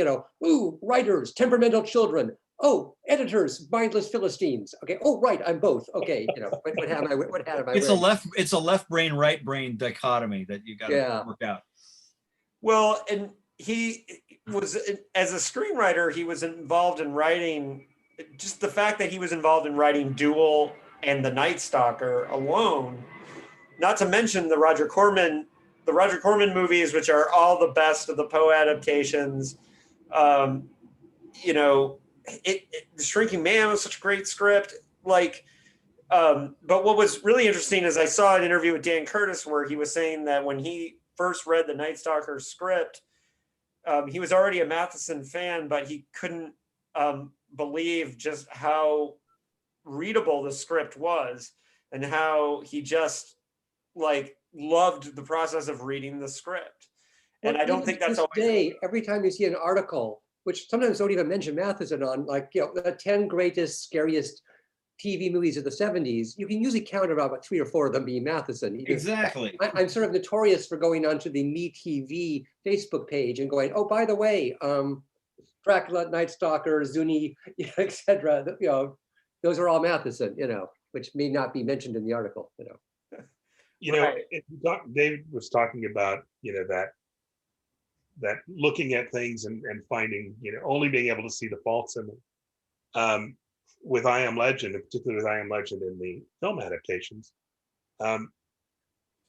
writers, temperamental children. Oh, editors, mindless Philistines. Okay. Oh, right, I'm both. Okay. What hat am I wearing? It's a left brain, right brain dichotomy that you got to work out. Well, and he was, as a screenwriter, he was involved in writing. Just the fact that he was involved in writing Duel and The Night Stalker alone. Not to mention the Roger Corman movies, which are all the best of the Poe adaptations. The Shrinking Man was such a great script. But what was really interesting is I saw an interview with Dan Curtis where he was saying that when he first read the Night Stalker script, he was already a Matheson fan, but he couldn't believe just how readable the script was and how he just loved the process of reading the script. And I don't think that's always every time you see an article, which sometimes don't even mention Matheson on, the 10 greatest, scariest TV movies of the 70s, you can usually count about 3 or 4 of them being Matheson. Exactly. I'm sort of notorious for going onto the MeTV Facebook page and going, oh, by the way, Dracula, Night Stalker, Zuni, etc. Those are all Matheson, which may not be mentioned in the article, David was talking about, that looking at things and finding, only being able to see the faults in them. With I Am Legend, and particularly with I Am Legend in the film adaptations,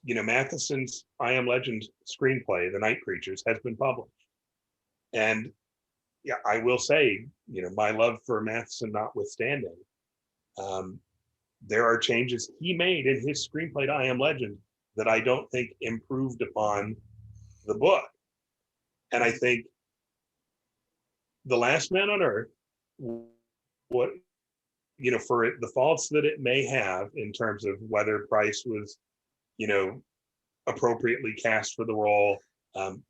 Matheson's I Am Legend screenplay, The Night Creatures, has been published. And yeah, I will say, my love for Matheson notwithstanding, there are changes he made in his screenplay to I Am Legend that I don't think improved upon the book. And I think The Last Man on Earth, what, for it, the faults that it may have in terms of whether Price was, appropriately cast for the role.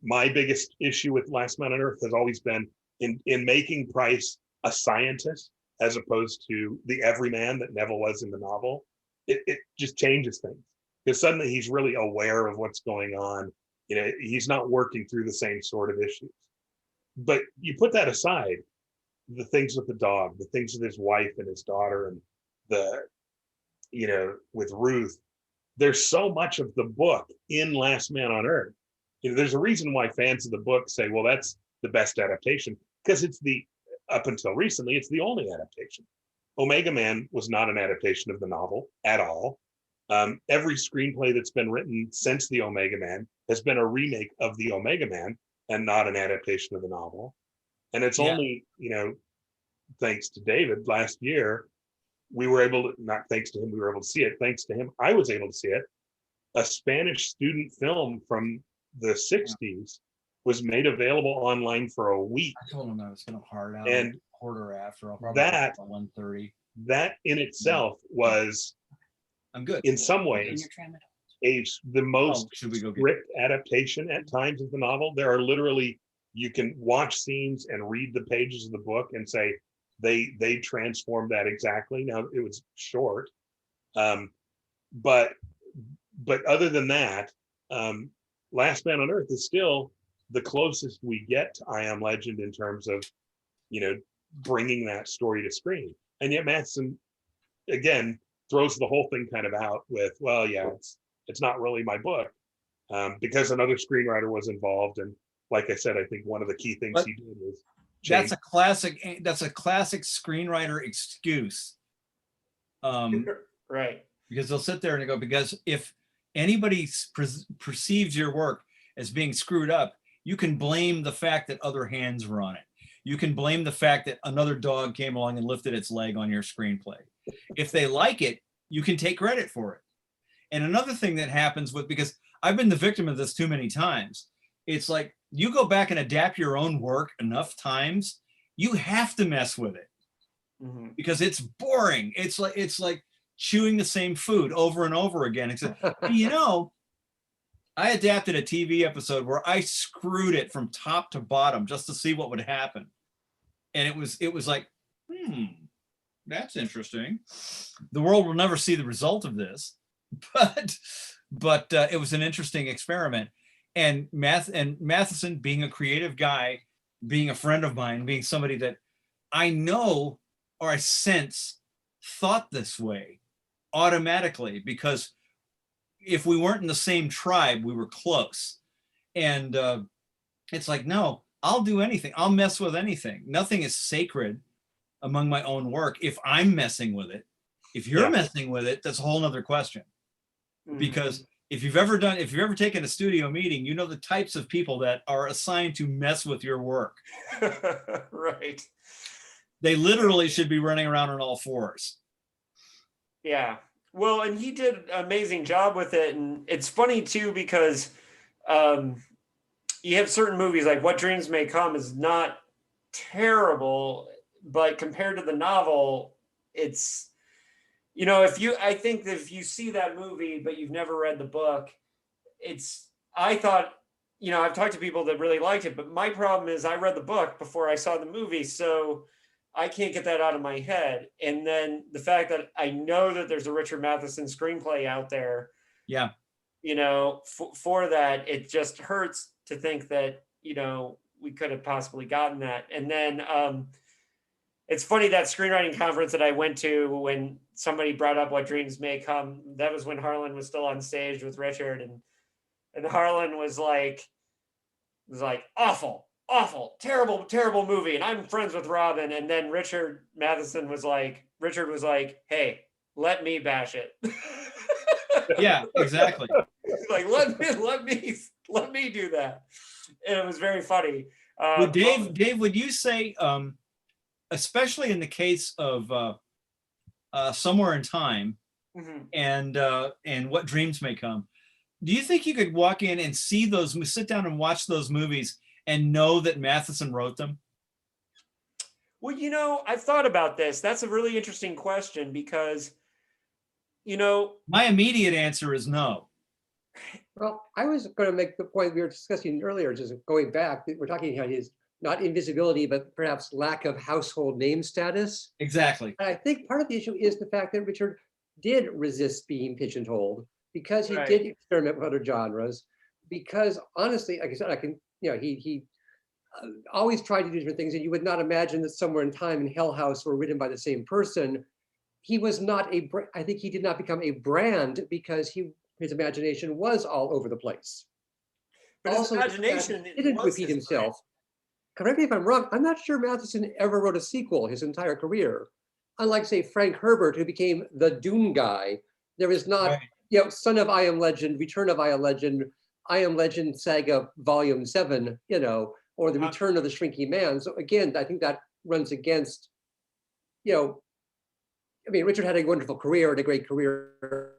My biggest issue with Last Man on Earth has always been in making Price a scientist as opposed to the everyman that Neville was in the novel. It just changes things because suddenly he's really aware of what's going on. He's not working through the same sort of issues. But you put that aside, the things with the dog, the things with his wife and his daughter, and with Ruth, there's so much of the book in Last Man on Earth. There's a reason why fans of the book say, well, that's the best adaptation, because up until recently, it's the only adaptation. Omega Man was not an adaptation of the novel at all. Every screenplay that's been written since the Omega Man has been a remake of the Omega Man and not an adaptation of the novel. And it's only, thanks to David last year, we were able to, not thanks to him, we were able to see it. Thanks to him, I was able to see it. A Spanish student film from the 60s was made available online for a week. I told him I was going to hard out and a quarter after. I'll probably that 1:30. That in itself was, I'm good. in some ways, the most strict adaptation at times of the novel. There are literally, you can watch scenes and read the pages of the book and say they transformed that exactly. Now it was short, but other than that, Last Man on Earth is still the closest we get to I Am Legend in terms of bringing that story to screen. And yet Matheson again throws the whole thing kind of out with, well, yeah, it's not really my book, because another screenwriter was involved. And like I said, I think one of the key things he did was change. That's a classic screenwriter excuse. Right. Because they'll sit there and they go, because if anybody perceives your work as being screwed up, you can blame the fact that other hands were on it. You can blame the fact that another dog came along and lifted its leg on your screenplay. If they like it, you can take credit for it. And another thing that happens because I've been the victim of this too many times, it's like you go back and adapt your own work enough times, you have to mess with it because it's boring. It's like chewing the same food over and over again. Except, I adapted a TV episode where I screwed it from top to bottom just to see what would happen. And it was like, that's interesting. The world will never see the result of this, but it was an interesting experiment. And Matheson, being a creative guy, being a friend of mine, being somebody that I know or I sense thought this way automatically, because if we weren't in the same tribe, we were close. And it's like, no, I'll do anything. I'll mess with anything. Nothing is sacred among my own work. If I'm messing with it, if you're messing with it, that's a whole nother question. Because if you've ever taken a studio meeting, you know the types of people that are assigned to mess with your work. Right. They literally should be running around on all fours. Yeah. Well, and he did an amazing job with it. And it's funny too, because you have certain movies like What Dreams May Come is not terrible, but compared to the novel, it's, I think that if you see that movie, but you've never read the book, I thought, I've talked to people that really liked it, but my problem is I read the book before I saw the movie. So I can't get that out of my head. And then the fact that I know that there's a Richard Matheson screenplay out there, for that, it just hurts to think that, we could have possibly gotten that. And then it's funny, that screenwriting conference that I went to, when somebody brought up What Dreams May Come, that was when Harlan was still on stage with Richard, and Harlan was like awful, terrible movie, and I'm friends with Robin. And then Richard Matheson was like, hey, let me bash it. Yeah, exactly. Like, let me do that. And it was very funny. Well, Dave, would you say, especially in the case of Somewhere in Time Mhm. and What Dreams May Come, do you think you could walk in and sit down and watch those movies and know that Matheson wrote them? Well, I've thought about this. That's a really interesting question because, My immediate answer is no. Well, I was going to make the point we were discussing earlier, just going back, we're talking about his not invisibility, but perhaps lack of household name status. Exactly. And I think part of the issue is the fact that Richard did resist being pigeonholed because he Right. did experiment with other genres. Because honestly, like I said, he always tried to do different things, and you would not imagine that Somewhere in Time and Hellhouse were written by the same person. He was not I think he did not become a brand because his imagination was all over the place. but his imagination He didn't was repeat his himself. Correct me if I'm wrong, I'm not sure Matheson ever wrote a sequel his entire career. Unlike, say, Frank Herbert, who became the Doom guy, there is not, Right. Son of I Am Legend, Return of I Am Legend Saga Volume 7, or the Return of the Shrinking Man. So again, I think that runs against, Richard had a wonderful career and a great career.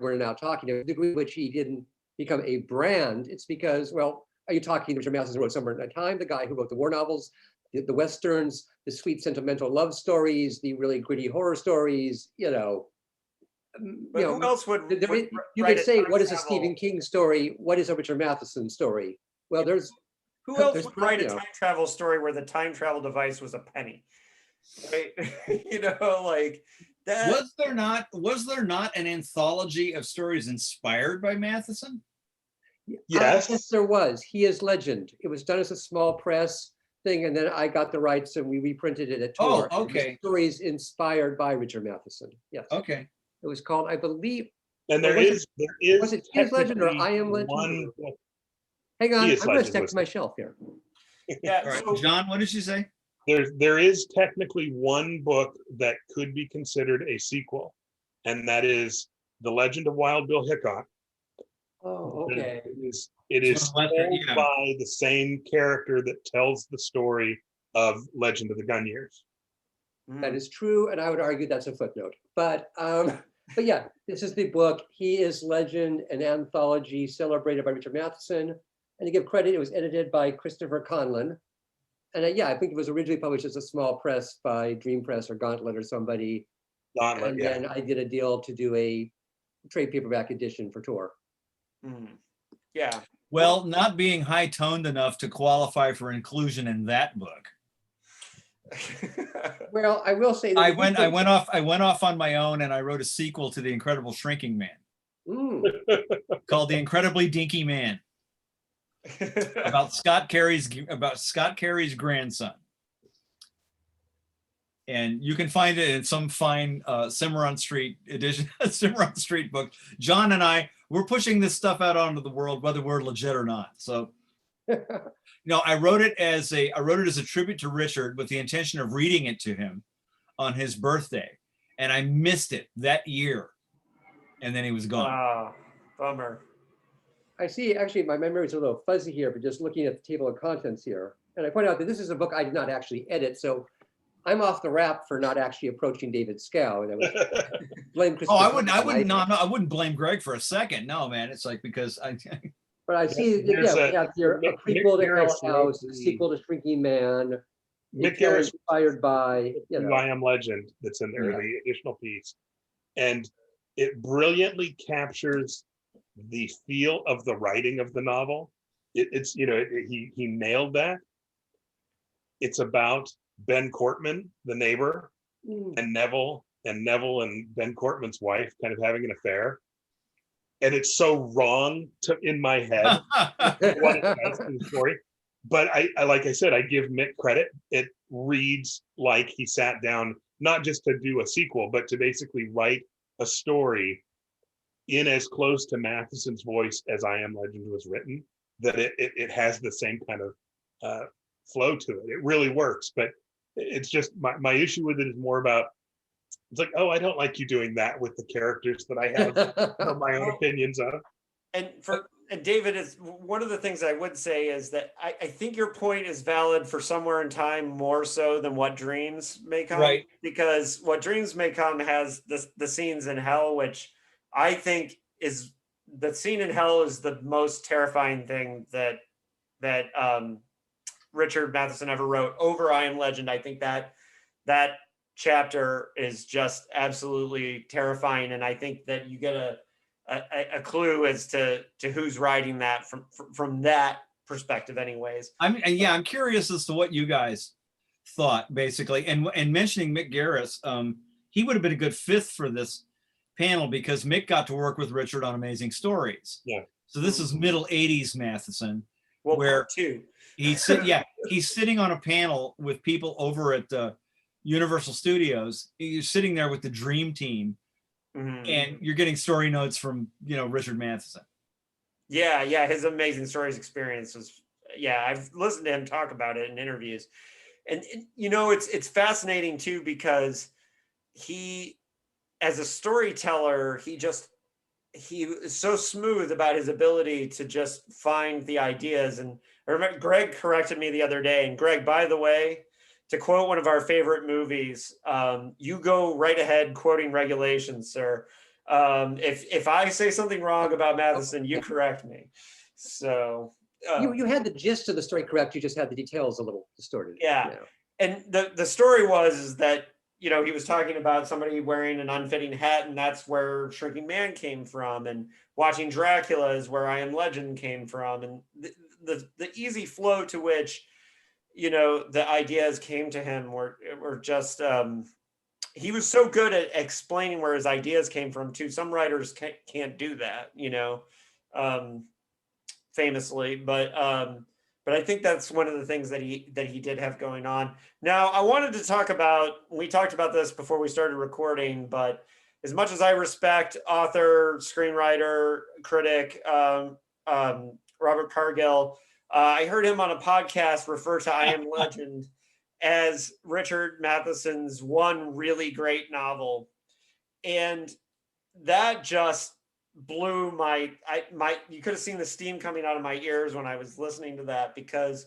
We're now talking to the degree which he didn't become a brand. It's because, well, are you talking Richard Matheson wrote Somewhere in Time, the guy who wrote the war novels, the westerns, the sweet sentimental love stories, the really gritty horror stories, But who else would you write could a say, time what is a travel- Stephen King story? What is a Richard Matheson story? Well, Who else there's would write a plenty of- time travel story where the time travel device was a penny? Right? Like that. Was there not an anthology of stories inspired by Matheson? Yes. Yes, there was. He is Legend. It was done as a small press thing, and then I got the rights and we reprinted it at Tor. Oh, It was okay. stories inspired by Richard Matheson. Yes. Okay. It was called, I believe, And Or there was is was it He is Legend or technically I Am Legend? one book. hang on, He I'm is going to Legend step was to my shelf here. Yeah. All right. So, John, what did you say? There is technically one book that could be considered a sequel, and that is The Legend of Wild Bill Hickok. Oh, okay. It is John Lester, told yeah. by the same character that tells the story of Legend of the Gun Years. That is true, and I would argue that's a footnote. But yeah, this is the book. He is Legend, an anthology celebrated by Richard Matheson. And to give credit, it was edited by Christopher Conlon. And yeah, I think it was originally published as a small press by Dream Press or Gauntlet or somebody. Gauntlet, And yeah. then I did a deal to do a trade paperback edition for Tor. yeah. Well, not being high-toned enough to qualify for inclusion in that book. Well, I will say that I went off on my own and I wrote a sequel to The Incredible Shrinking Man called The Incredibly Dinky Man about Scott Carey's grandson. And you can find it in some fine Cimarron Street edition, Cimarron Street book. John and we're pushing this stuff out onto the world, whether we're legit or not. So, I wrote it as a tribute to Richard with the intention of reading it to him on his birthday, and I missed it that year, and then he was gone. Bummer. I see, actually, my memory is a little fuzzy here, but just looking at the table of contents here. And I point out that this is a book I did not actually edit, so I'm off the rap for not actually approaching David Schow. And I would blame Chris. I wouldn't blame Greg for a second. No, man, it's like because But I see, we have here a prequel to Hellhouse, a sequel to Shrinking Man. Mick Garris inspired by, I Am Legend that's in there, the additional piece. And it brilliantly captures the feel of the writing of the novel. He nailed that. It's about Ben Cortman, the neighbor, and Neville and Ben Cortman's wife kind of having an affair. And it's so wrong in my head what it does to the story. But I like I said, I give Mick credit. It reads like he sat down, not just to do a sequel, but to basically write a story in as close to Matheson's voice as I Am Legend was written, that it has the same kind of flow to it. It really works, but it's just my issue with it is more about It's like, oh, I don't like you doing that with the characters that I have my own opinions of. And David, is one of the things I would say is that I think your point is valid for Somewhere in Time more so than What Dreams May Come. Right. Because What Dreams May Come has the scenes in hell, which I think is the scene in hell is the most terrifying thing that Richard Matheson ever wrote over I Am Legend. I think that chapter is just absolutely terrifying, and I think that you get a clue as to who's writing that from that perspective anyways. I'm curious as to what you guys thought, basically. And mentioning Mick Garris, he would have been a good fifth for this panel because Mick got to work with Richard on Amazing Stories. Yeah. So this is middle 80s Matheson. Well, where part two. he's sitting on a panel with people over at Universal Studios. You're sitting there with the dream team. Mm-hmm. And you're getting story notes from, Richard Matheson. Yeah, his Amazing Stories experience was, I've listened to him talk about it in interviews. And it's fascinating too, because he, as a storyteller, he is so smooth about his ability to just find the ideas. And I remember Greg corrected me the other day, and Greg, by the way, to quote one of our favorite movies, you go right ahead quoting regulations, sir. If I say something wrong about Matheson, you correct me. So you had the gist of the story correct. You just had the details a little distorted. Yeah. And the story is that, he was talking about somebody wearing an unfitting hat, and that's where Shrinking Man came from. And watching Dracula is where I Am Legend came from. And the easy flow to which the ideas came to him were just he was so good at explaining where his ideas came from too. Some writers can't do that, famously, but I think that's one of the things that he did have going on. Now, I wanted to talk about, we talked about this before we started recording, but as much as I respect author, screenwriter, critic Robert Cargill, I heard him on a podcast refer to I Am Legend as Richard Matheson's one really great novel. And that just blew my you could have seen the steam coming out of my ears when I was listening to that, because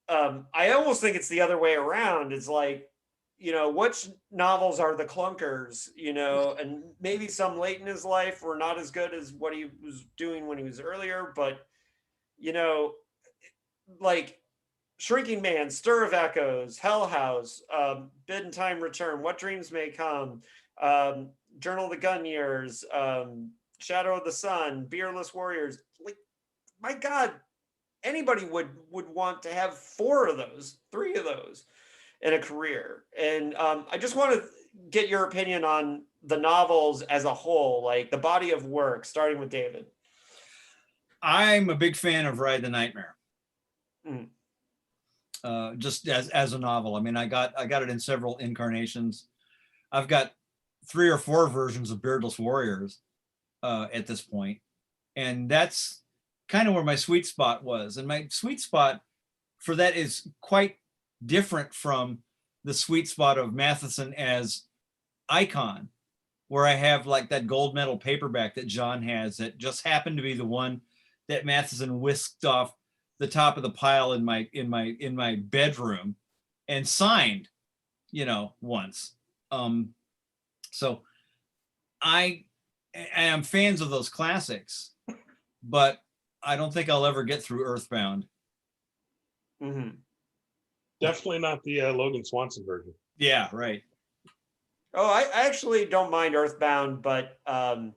I almost think it's the other way around. It's like, which novels are the clunkers, and maybe some late in his life were not as good as what he was doing when he was earlier, but like Shrinking Man, Stir of Echoes, Hellhouse, Bid and Time Return, What Dreams May Come, Journal of the Gun Years, Shadow of the Sun, Beardless Warriors. Like, my God, anybody would want to have 3 of those in a career. And I just want to get your opinion on the novels as a whole, like the body of work, starting with David. I'm a big fan of Ride the Nightmare. Mm. Just as a novel. I mean, I got it in several incarnations. I've got 3 or 4 versions of Beardless Warriors at this point, and that's kind of where my sweet spot was. And my sweet spot for that is quite different from the sweet spot of Matheson as icon, where I have like that gold medal paperback that John has that just happened to be the one that Matheson whisked off the top of the pile in my bedroom and signed, once. So I am fans of those classics, but I don't think I'll ever get through Earthbound. Mm-hmm. Definitely not the Logan Swanson version. Yeah, right. Oh, I actually don't mind Earthbound, but I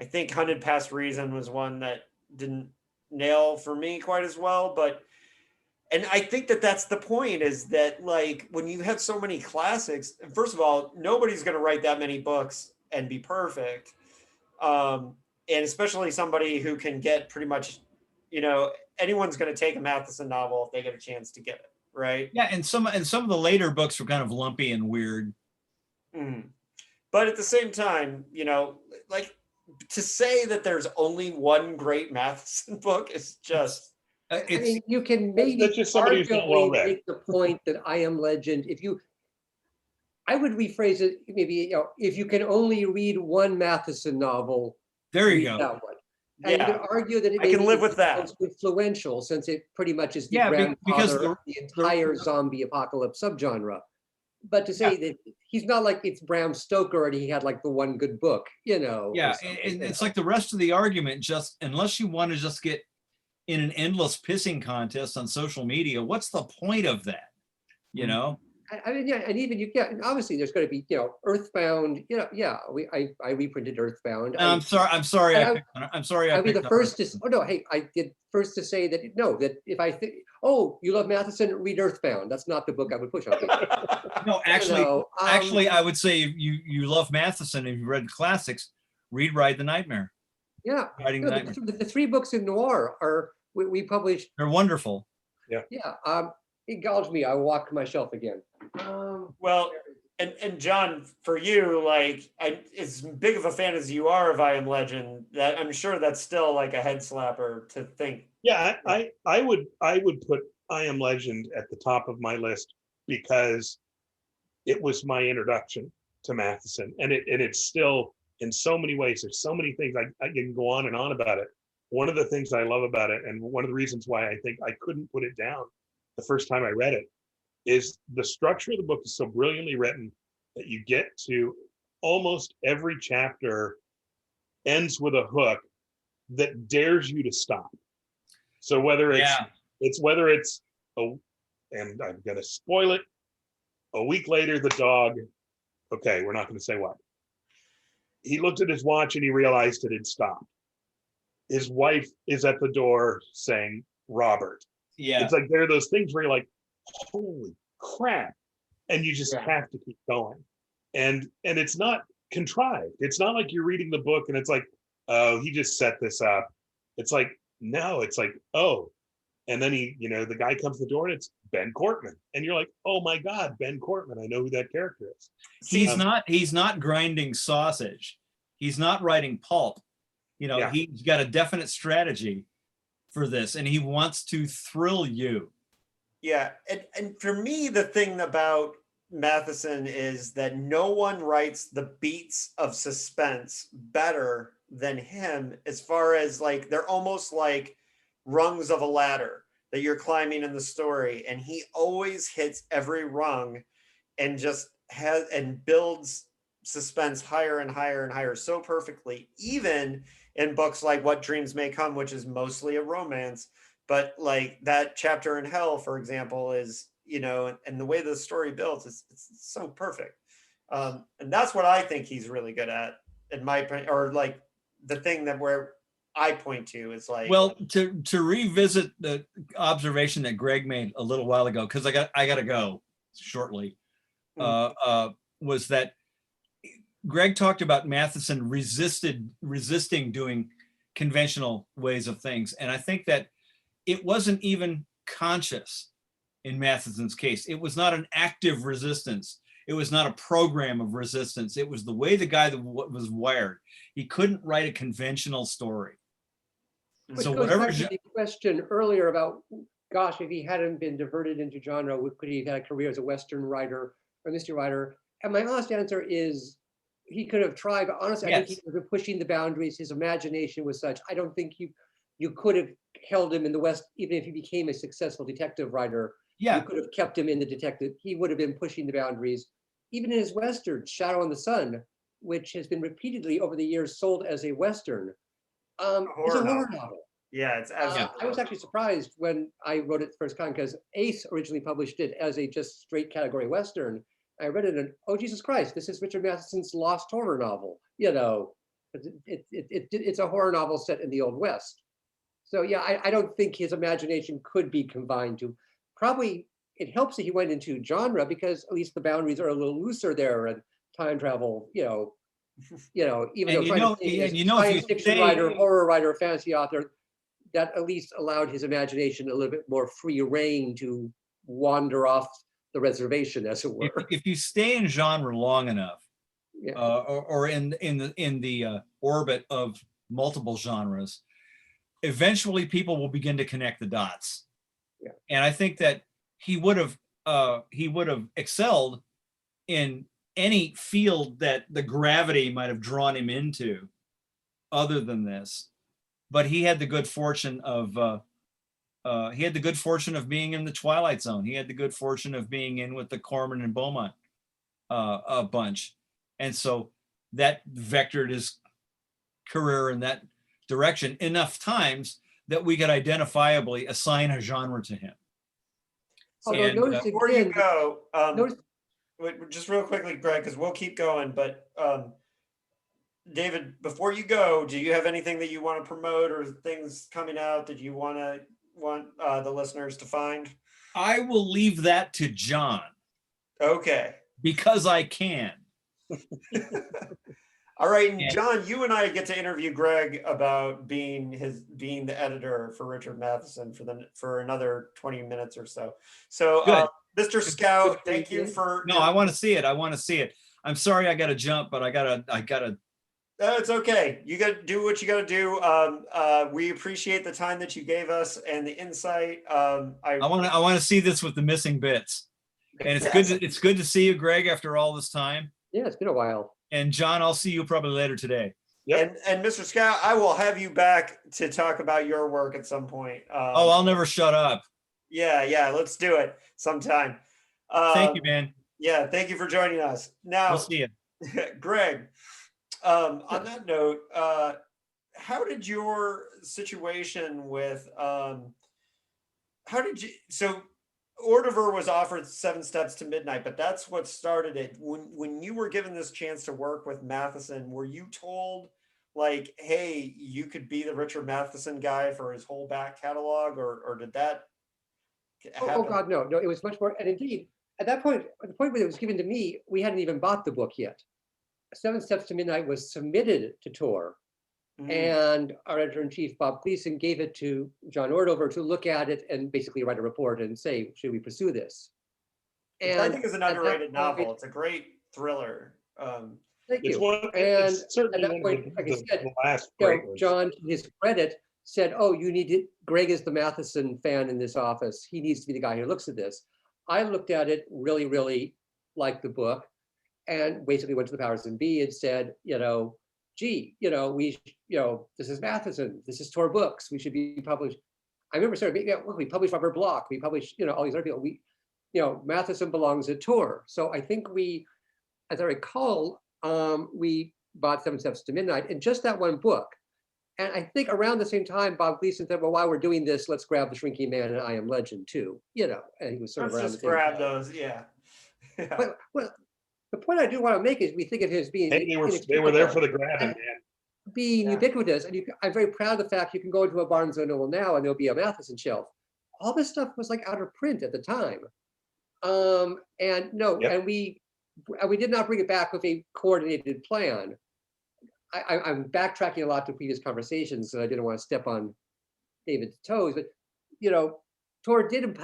think Hunted Past Reason was one that didn't nail for me quite as well. And I think that's the point, is that like when you have so many classics, first of all, nobody's going to write that many books and be perfect. And especially somebody who can get pretty much, anyone's going to take a Matheson novel if they get a chance to get it, right? Yeah, and some of the later books were kind of lumpy and weird. Mm. But at the same time, like to say that there's only one great Matheson book is just. I mean, you can maybe that's just somebody who's not well read. make the point that I Am Legend, if you I would rephrase it maybe, you know, if you can only read one Matheson novel, There you read go. that one. And you Yeah, could argue that it I can maybe live is with the that. most influential, since it pretty much is the Yeah, because grandfather of the entire zombie apocalypse subgenre. But to say that he's not like it's Bram Stoker and he had like the one good book, you know. or Yeah, something, and you it's know. like the rest of the argument, just unless you want to just get in an endless pissing contest on social media, what's the point of that? You know? I mean, yeah, and even you get, obviously there's going to be, you know, Earthbound, you know, yeah, I reprinted Earthbound. I'm sorry. I'm sorry. I- I'm sorry. I'll be the picked on first to, Matheson. oh no, hey, I did first to say that, no, that if I think, oh, you love Matheson, read Earthbound. That's not the book I would push on people. No, actually, You know, actually, I would say if you love Matheson and you read classics, read Ride the Nightmare. yeah, Riding you the know, Nightmare. the three books in noir are, we published, They're wonderful. yeah, indulge me, I walk my shelf again. Well, and John, for you, like, as big of a fan as you are of I Am Legend, that I'm sure that's still like a head slapper to think. Yeah, I would put I Am Legend at the top of my list because it was my introduction to Matheson, and it's still in so many ways. There's so many things I can go on and on about it. One of the things I love about it, and one of the reasons why I think I couldn't put it down the first time I read it, is the structure of the book is so brilliantly written that you get to almost every chapter ends with a hook that dares you to stop. So whether it's and I'm gonna spoil it, a week later the dog, okay, we're not gonna say what. He looked at his watch and he realized it had stopped. His wife is at the door saying, Robert. Yeah. It's like there are those things where you're like, holy crap. And you just Yeah. have to keep going. And it's not contrived. It's not like you're reading the book and it's like, oh, he just set this up. It's like, no, it's like, oh. And then the guy comes to the door and it's Ben Cortman. And you're like, oh my God, Ben Cortman. I know who that character is. He's not grinding sausage. He's not writing pulp. Yeah. He's got a definite strategy for this, and he wants to thrill you. Yeah, and for me, the thing about Matheson is that no one writes the beats of suspense better than him, as far as like they're almost like rungs of a ladder that you're climbing in the story, and he always hits every rung and just builds suspense higher and higher and higher so perfectly, even in books like What Dreams May Come, which is mostly a romance. But like that chapter in Hell, for example, is, and the way the story builds, it's so perfect. And that's what I think he's really good at, in my opinion, or like the thing that where I point to is like, well, to revisit the observation that Greg made a little while ago, because I got to go shortly, was that Greg talked about Matheson resisting doing conventional ways of things. And I think that it wasn't even conscious in Matheson's case. It was not an active resistance. It was not a program of resistance. It was the way the guy that was wired. He couldn't write a conventional story. Which So goes whatever, back to the question earlier about, gosh, if he hadn't been diverted into genre, could he have had a career as a Western writer or mystery writer? And my honest answer is he could have tried, but honestly, I think he was pushing the boundaries. His imagination was such. I don't think you could have held him in the West, even if he became a successful detective writer. Yeah. You could have kept him in the detective. He would have been pushing the boundaries. Even in his Western, Shadow on the Sun, which has been repeatedly over the years sold as a Western, it's a horror novel. Yeah, it's absolutely. I was actually surprised when I wrote it the first time, because Ace originally published it as a just straight category Western. I read it and, oh, Jesus Christ, this is Richard Matheson's lost horror novel. It's a horror novel set in the Old West. So yeah, I don't think his imagination could be combined to, probably it helps that he went into genre, because at least the boundaries are a little looser there, and time travel, even and though science fiction writer, horror writer, fantasy author, that at least allowed his imagination a little bit more free reign to wander off the reservation, as it were. if you stay in genre long enough, or in the orbit of multiple genres, eventually people will begin to connect the dots. And I think that he would have excelled in any field that the gravity might have drawn him into other than this. But he had the good fortune of being in the Twilight Zone. He had the good fortune of being in with the Corman and Beaumont a bunch. And so that vectored his career in that direction enough times that we could identifiably assign a genre to him. Although And, notice Before you again, go, notice, just real quickly, Greg, because we'll keep going, but David, before you go, do you have anything that you want to promote or things coming out that you want the listeners to find? I will leave that to John Okay. because I can. All right, and John, you and I get to interview Greg about being the editor for Richard Matheson for another 20 minutes or so. So, Good. Mr. Schow, thank you for. No, I want to see it. I want to see it. I'm sorry I got to jump, but I gotta. It's okay. You got to do what you got to do. We appreciate the time that you gave us and the insight. I want to see this with the missing bits, and it's Yes. good. It's good to see you, Greg, after all this time. yeah, it's been a while. And John, I'll see you probably later today. Yep. And Mr. Schow, I will have you back to talk about your work at some point. Oh, I'll never shut up. Yeah, let's do it sometime. Thank you, man. Yeah, thank you for joining us. Now, We'll see you. Greg, on that note, how did your situation with so Ordiver was offered 7 Steps to Midnight, but that's what started it. When you were given this chance to work with Matheson, were you told like, hey, you could be the Richard Matheson guy for his whole back catalog, or did that happen? Oh God, no, it was much more. And indeed, at that point, at the point when it was given to me, we hadn't even bought the book yet. 7 Steps to Midnight was submitted to Tor, and our editor-in-chief, Bob Gleason, gave it to John Ordover to look at it and basically write a report and say, should we pursue this? Which I think is an underrated novel. Point, it's a great thriller. Thank It's you. one, And it's certainly at that one point, of like I said, the last you know, great ones. John, to his credit, said, oh, you need it. Greg is the Matheson fan in this office. He needs to be the guy who looks at this. I looked at it, really, really liked the book, and basically went to the powers and be and said, gee, this is Matheson, this is Tor Books, we should be published. I remember starting, look, we published Robert Bloch, we published, all these other people. Matheson belongs at Tor. So I think we, as I recall, we bought 7 Steps to Midnight in just that one book. And I think around the same time, Bob Gleason said, well, while we're doing this, let's grab The Shrinking Man and I Am Legend too, and he was sort of Let's around just the same grab time. those, yeah. But the point I do want to make is we think of him as being Hey, they were there for the grabbing, man. being Yeah. ubiquitous, and I'm very proud of the fact you can go into a Barnes & Noble now and there'll be a Matheson shelf. All this stuff was like out of print at the time, and no, Yep. and we did not bring it back with a coordinated plan. I'm backtracking a lot to previous conversations, so I didn't want to step on David's toes, but Tor did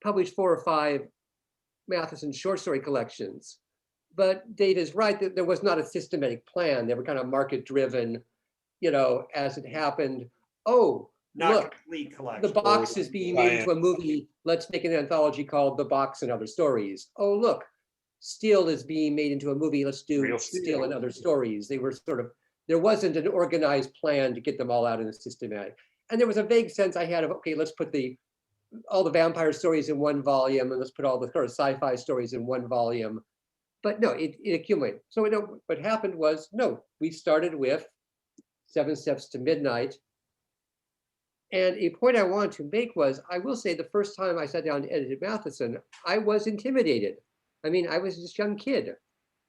publish 4 or 5 Matheson short story collections. But Dave is right that there was not a systematic plan. They were kind of market driven, as it happened. Oh, Not look, complete collection. the box is being made into a movie. Let's make an anthology called The Box and Other Stories. Oh, look, Steel is being made into a movie. Let's do Real Steel Steel. and Other Stories. They were there wasn't an organized plan to get them all out in a systematic. And there was a vague sense I had of, okay, let's put all the vampire stories in one volume, and let's put all the sort of sci-fi stories in one volume. But no, it accumulated. So what happened was, no, we started with 7 Steps to Midnight. And a point I wanted to make was, I will say the first time I sat down and edited Matheson, I was intimidated. I mean, I was this young kid.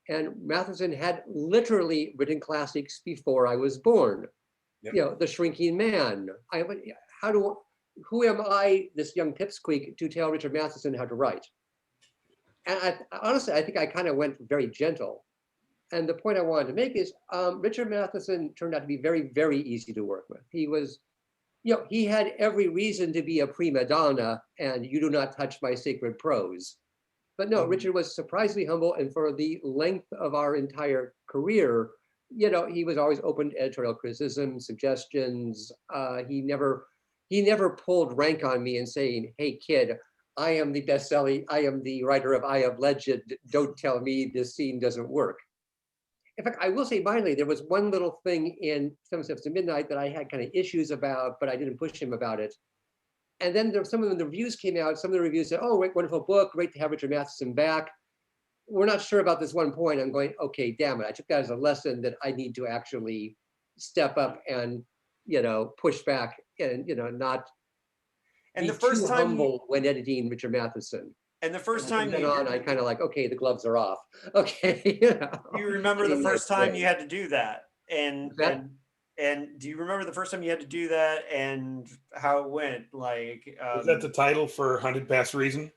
And Matheson had literally written classics before I was born. Yep. The Shrinking Man. Who am I, this young pipsqueak, to tell Richard Matheson how to write? And honestly, I think I kind of went very gentle. And the point I wanted to make is Richard Matheson turned out to be very, very easy to work with. He was, he had every reason to be a prima donna and you do not touch my sacred prose. But no, Richard was surprisingly humble, and for the length of our entire career, he was always open to editorial criticism, suggestions. He never pulled rank on me and saying, "Hey, kid, I am the best-selling, I am the writer of Eye of Legend, don't tell me this scene doesn't work. In fact, I will say finally, there was one little thing in 7 Steps to Midnight that I had kind of issues about, but I didn't push him about it. And then there, some of the reviews came out, some of the reviews said, oh, great, wonderful book, great to have Richard Matheson back. We're not sure about this one point. I'm going, okay, damn it. I took that as a lesson that I need to actually step up and, push back and, not And be the first too time humble when editing Richard Matheson. and the first And from time then on, I kind of like, okay, the gloves are off. Okay. you remember the in first that time way. you had to do that, and That- and do you remember the first time you had to do that and how it went? Like, Is that the title for Hunted Past Reason?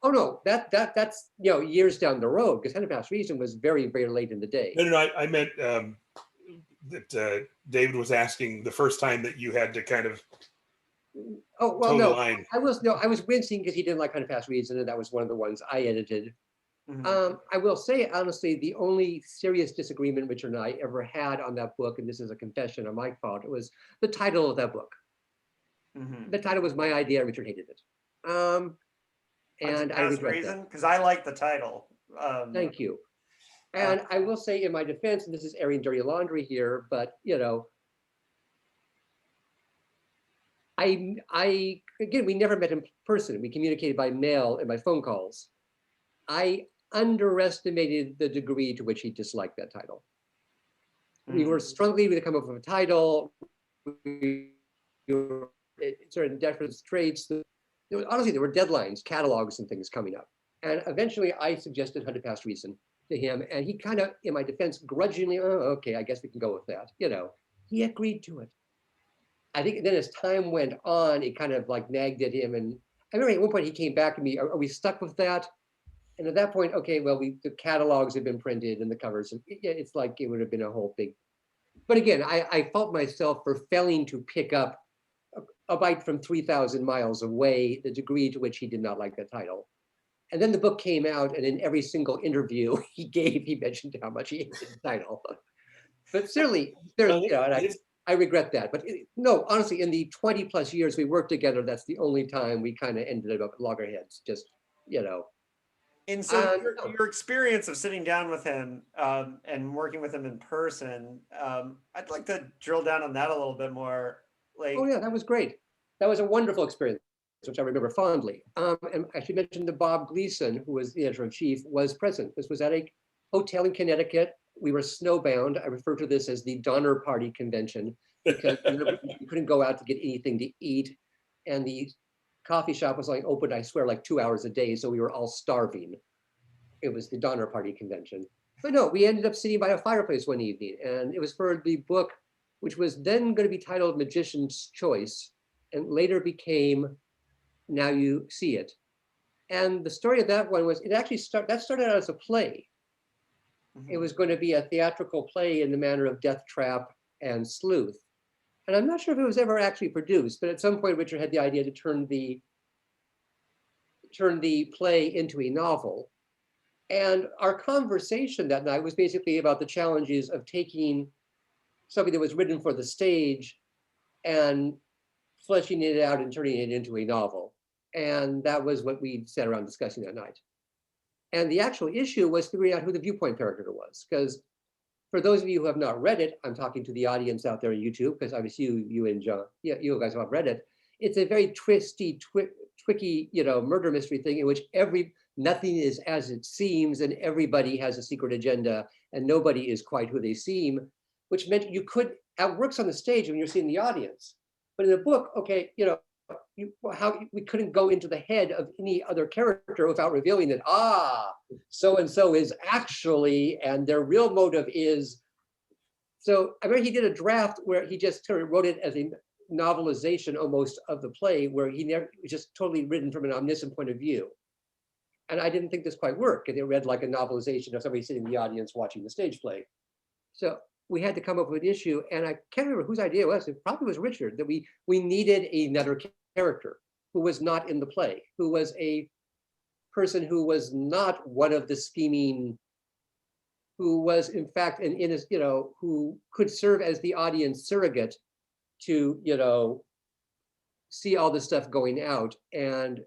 Oh no, that's years down the road, because Hunted Past Reason was very, very late in the day. No, I meant that David was asking the first time that you had to kind of Oh well, toe the no, line. I was wincing because he didn't like Hunted Past Reason, and that was one of the ones I edited. Mhm. I will say honestly, the only serious disagreement Richard and I ever had on that book, and this is a confession on my part, it was the title of that book. Mhm. The title was my idea. Richard hated it, and I regret that. Because I like the title. Thank you. And I will say in my defense, and this is airing dirty laundry here, but again, we never met in person. We communicated by mail and by phone calls. I underestimated the degree to which he disliked that title. We were struggling to come up with a title. We were certain deference traits. Honestly, there were deadlines, catalogs, and things coming up. And eventually, I suggested Hunted Past Reason to him, and he kind of, in my defense, grudgingly, oh, okay, I guess we can go with that. He agreed to it. I think then as time went on, it kind of like nagged at him. And I remember at one point he came back to me, are we stuck with that? And at that point, okay, well, the catalogs have been printed and the covers, and it's like it would have been a whole big. But again, I fault myself for failing to pick up a bite from 3,000 miles away, the degree to which he did not like the title. And then the book came out, and in every single interview he gave, he mentioned how much he hated the title. But certainly, and I regret that. But no, honestly, in the 20 plus years we worked together, that's the only time we kind of ended up at loggerheads, just. And so no. your experience of sitting down with him and working with him in person, I'd like to drill down on that a little bit more. Like, Oh yeah, that was great. That was a wonderful experience, which I remember fondly. And I should mention that Bob Gleason, who was the editor-in-chief, was present. This was at a hotel in Connecticut. We were snowbound. I refer to this as the Donner Party convention because you couldn't go out to get anything to eat. And the coffee shop was only open, I swear, like 2 hours a day. So we were all starving. It was the Donner Party convention. But no, we ended up sitting by a fireplace one evening, and it was for the book, which was then going to be titled Magician's Choice, and later became Now You See It. And the story of that one was, that started out as a play. It was going to be a theatrical play in the manner of Death Trap and Sleuth. And I'm not sure if it was ever actually produced, but at some point Richard had the idea to turn the play into a novel. And our conversation that night was basically about the challenges of taking something that was written for the stage and fleshing it out and turning it into a novel. And that was what we sat around discussing that night. And the actual issue was figuring out who the viewpoint character was. Because for those of you who have not read it, I'm talking to the audience out there on YouTube, because obviously you and John, you guys have read it. It's a very twisty, twicky, murder mystery thing in which nothing is as it seems, and everybody has a secret agenda, and nobody is quite who they seem, which meant it works on the stage when you're seeing the audience. But in the book, okay, we couldn't go into the head of any other character without revealing that, so-and-so is actually, and their real motive is. So I remember he did a draft where he just wrote it as a novelization almost of the play, where it was just totally written from an omniscient point of view. And I didn't think this quite worked, and it read like a novelization of somebody sitting in the audience watching the stage play. So we had to come up with an issue, and I can't remember whose idea it was. It probably was Richard, that we needed another character who was not in the play, who was a person who was not one of the scheming, who was in fact who could serve as the audience surrogate to see all this stuff going out and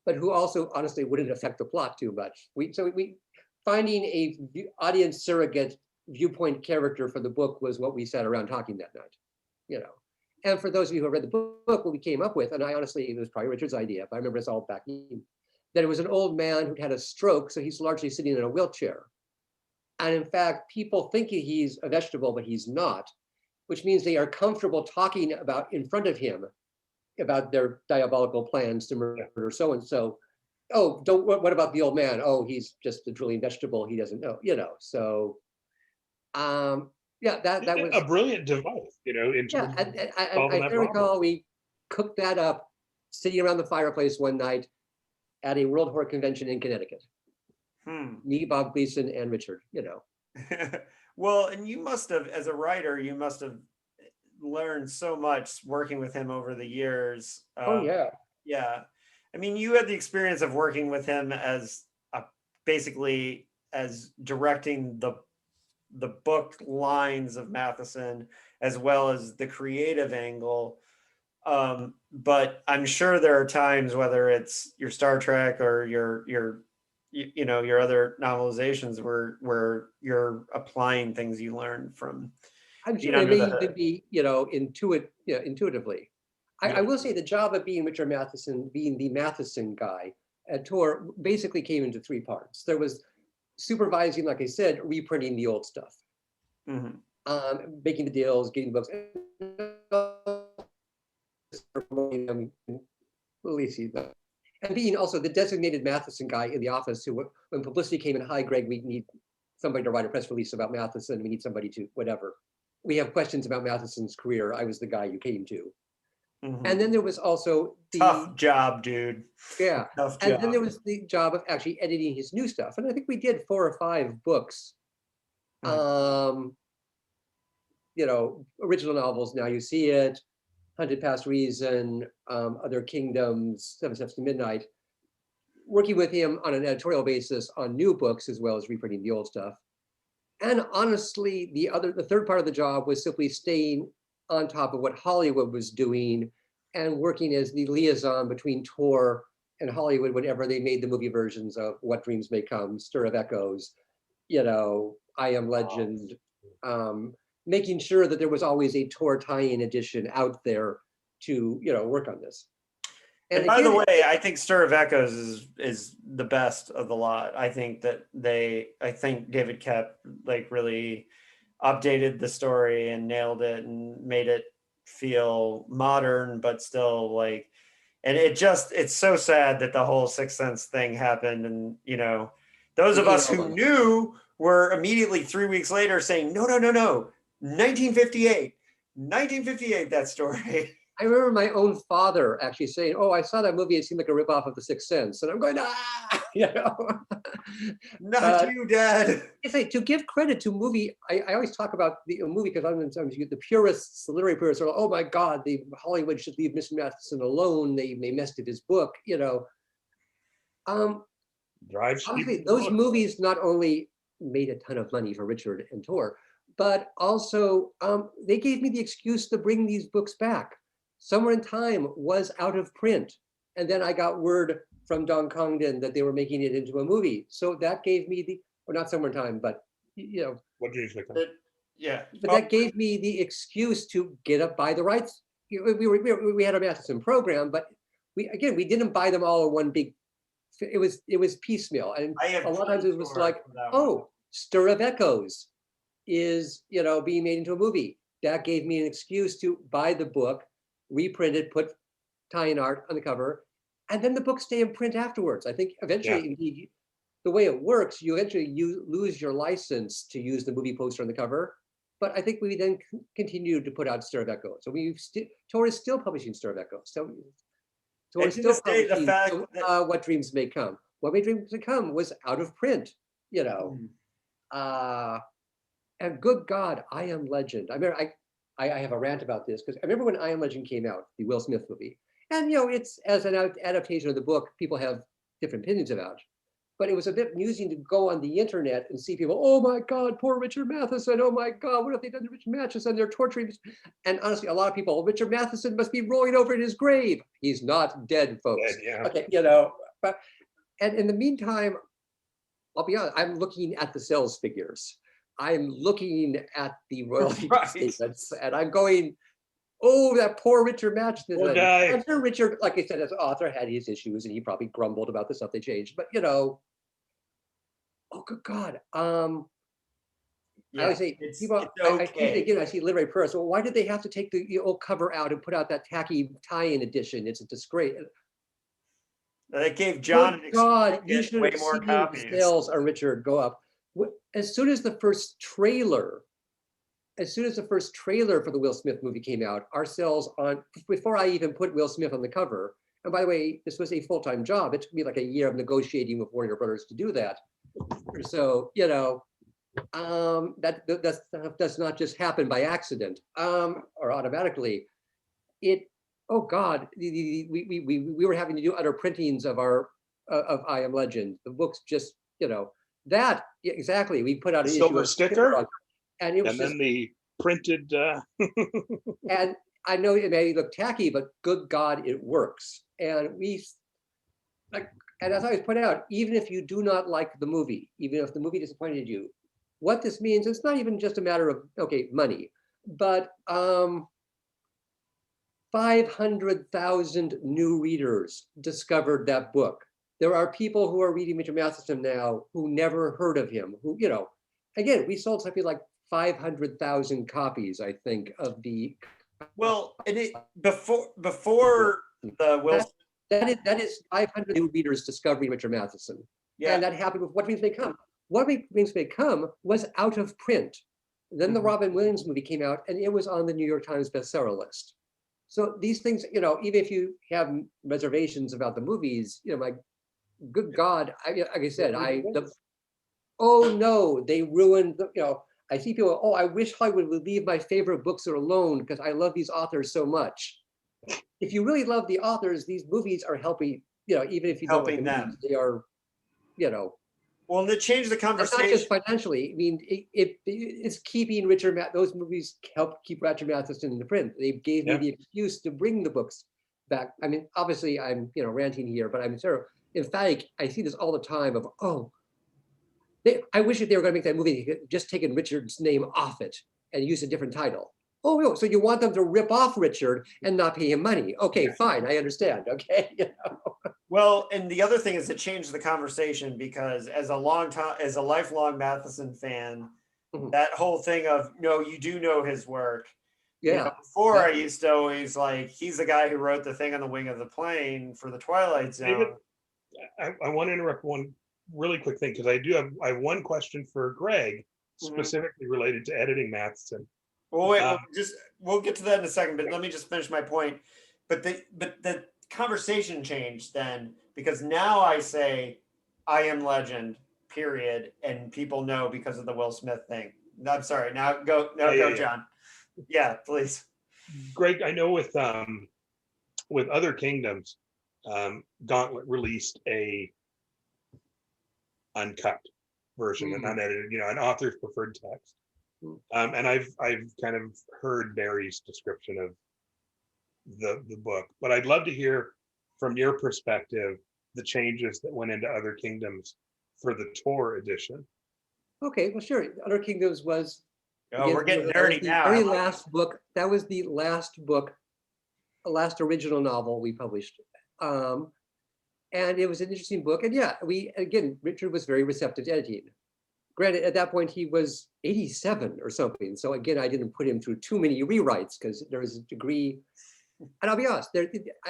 but who also honestly wouldn't affect the plot too much. We finding a audience surrogate viewpoint character for the book was what we sat around talking that night. And for those of you who have read the book, what we came up with, and I honestly, it was probably Richard's idea, but I remember it's all back in, that it was an old man who'd had a stroke, so he's largely sitting in a wheelchair. And in fact, people think he's a vegetable, but he's not, which means they are comfortable talking about in front of him about their diabolical plans to murder so-and-so. Oh, what about the old man? Oh, he's just a drooling vegetable. He doesn't know, So, yeah, that was a brilliant device, in terms of solving that I recall problem. we cooked that up sitting around the fireplace one night at a World Horror Convention in Connecticut. Me, Bob Gleason, and Richard, Well, and you must have, as a writer, you must have learned so much working with him over the years. Oh, yeah. Yeah. I mean, you had the experience of working with him as basically as directing the book lines of Matheson, as well as the creative angle. But I'm sure there are times, whether it's your Star Trek or your other novelizations, where you're applying things you learned from. I'm sure it may even be, intuitively. I will say the job of being Richard Matheson, being the Matheson guy at Tor, basically came into three parts. There was supervising, like I said, reprinting the old stuff, making the deals, getting the books, and being also the designated Matheson guy in the office who, when publicity came in, hi, Greg, we need somebody to write a press release about Matheson. We need somebody to whatever. We have questions about Matheson's career. I was the guy you came to. And then there was also the tough job, dude. Yeah. Tough and job. then there was the job of actually editing his new stuff. And I think we did 4 or 5 books. Original novels, Now You See It, Hunted Past Reason, Other Kingdoms, 7 Steps to Midnight, working with him on an editorial basis on new books as well as reprinting the old stuff. And honestly, the third part of the job was simply staying on top of what Hollywood was doing and working as the liaison between Tor and Hollywood whenever they made the movie versions of What Dreams May Come, Stir of Echoes, I Am Legend, making sure that there was always a Tor tie-in edition out there to, work on this. And by the way, I think Stir of Echoes is the best of the lot. I think David Koepp really updated the story and nailed it and made it feel modern, but still and it's so sad that the whole Sixth Sense thing happened. And, those of us who knew were immediately 3 weeks later saying, no, 1958, that story. I remember my own father actually saying, oh, I saw that movie. It seemed like a ripoff of The Sixth Sense. And I'm going, Not you, Dad. To give credit to movie, I always talk about the movie because the purists, the literary purists are like, oh my God, Hollywood should leave Mr. Matheson alone. They messed up his book, Honestly, those movies not only made a ton of money for Richard and Tor, but also they gave me the excuse to bring these books back. Somewhere in Time was out of print. And then I got word from Don Congdon that they were making it into a movie. So that gave me or not Somewhere in Time, but What Dreams May Come. But that gave me the excuse to get up, buy the rights. We had a Matheson program, but we didn't buy them all in one big. It was piecemeal, and a lot of times it was like, oh, Stir of Echoes is being made into a movie. That gave me an excuse to buy the book, reprint it, put tie-in art on the cover, and then the books stay in print afterwards. I think eventually, indeed, the way it works, you lose your license to use the movie poster on the cover. But I think we then continued to put out Stir of Echoes. So Tor is still publishing Stir of Echoes. So Tor is still publishing What Dreams May Come. What Dreams May Come was out of print, and good God, I Am Legend. I remember I have a rant about this because I remember when I Am Legend came out, the Will Smith movie. And it's as an adaptation of the book, people have different opinions about. but it was a bit amusing to go on the internet and see people, oh my God, poor Richard Matheson. Oh my God, what have they done to Richard Matheson? They're torturing. And honestly, a lot of people, Richard Matheson must be rolling over in his grave. He's not dead, folks. Dead, yeah. Okay, but, and in the meantime, I'll be honest, I'm looking at the sales figures. I'm looking at the royalty statements, and I'm going, oh, that poor Richard Matheson. Poor guy. I'm sure Richard, like I said, as an author, had his issues, and he probably grumbled about the stuff they changed. But oh, good God. I always say, people, I see literary press. Well, why did they have to take the old cover out and put out that tacky tie-in edition? It's a disgrace. They gave John God, you should way have more seen copies. the sales on Richard go up. As soon as the first trailer for the Will Smith movie came out, our sales before I even put Will Smith on the cover, and by the way, this was a full-time job. It took me like a year of negotiating with Warner Brothers to do that. So, that does not just happen by accident or automatically. Oh God, we were having to do other printings of I Am Legend. The books just, that exactly. We put out an silver issue sticker, and it was and then the printed. And I know it may look tacky, but good God, it works. And and as I always point out, even if you do not like the movie, even if the movie disappointed you, what this means, it's not even just a matter of money, but 500,000 new readers discovered that book. There are people who are reading Richard Matheson now who never heard of him, who, again, we sold something like 500,000 copies, I think, of the. Well, and before the Will. That is 500 new readers discovering Richard Matheson. Yeah. And that happened with What Dreams May Come. What Dreams May Come was out of print. Then the Robin Williams movie came out and it was on the New York Times bestseller list. So these things, even if you have reservations about the movies, my good God, like I said, oh no, they ruined I see people, oh, I wish Hollywood would leave my favorite books alone because I love these authors so much. If you really love the authors, these movies are helping, even if you don't helping like the movies, they are, Well, and to change the it's conversation. not just financially. I mean, it's keeping those movies helped keep Richard Matheson in the print. They gave me the excuse to bring the books back. I mean, obviously I'm, ranting here, but I'm sort of emphatic. I see this all the time of, I wish if they were going to make that movie, they could just taken Richard's name off it and use a different title. Oh, no, so you want them to rip off Richard and not pay him money. Okay, fine, I understand, okay? Well, and the other thing is it changed the conversation because as a lifelong Matheson fan, that whole thing of, no, you do know his work. Yeah. Before I used to always he's the guy who wrote the thing on the wing of the plane for the Twilight Zone. David, I want to interrupt one really quick thing because I have one question for Greg specifically related to editing Matheson. Well, wait, we'll get to that in a second, but let me just finish my point. But the conversation changed then because now I say I Am Legend, period, and people know because of the Will Smith thing. No, I'm sorry. Now go, John. Yeah, please. Greg, I know with Other Kingdoms, Gauntlet released a uncut version, an unedited, an author's preferred text. And I've kind of heard Barry's description of the book, but I'd love to hear from your perspective the changes that went into Other Kingdoms for the Tor edition. Okay, well, sure. Other Kingdoms was. We're getting nerdy now. Very last book. That was the last book, the last original novel we published, and it was an interesting book. And Richard was very receptive to editing. Granted, at that point he was 87 or something. So again, I didn't put him through too many rewrites because there was a degree. And I'll be honest, I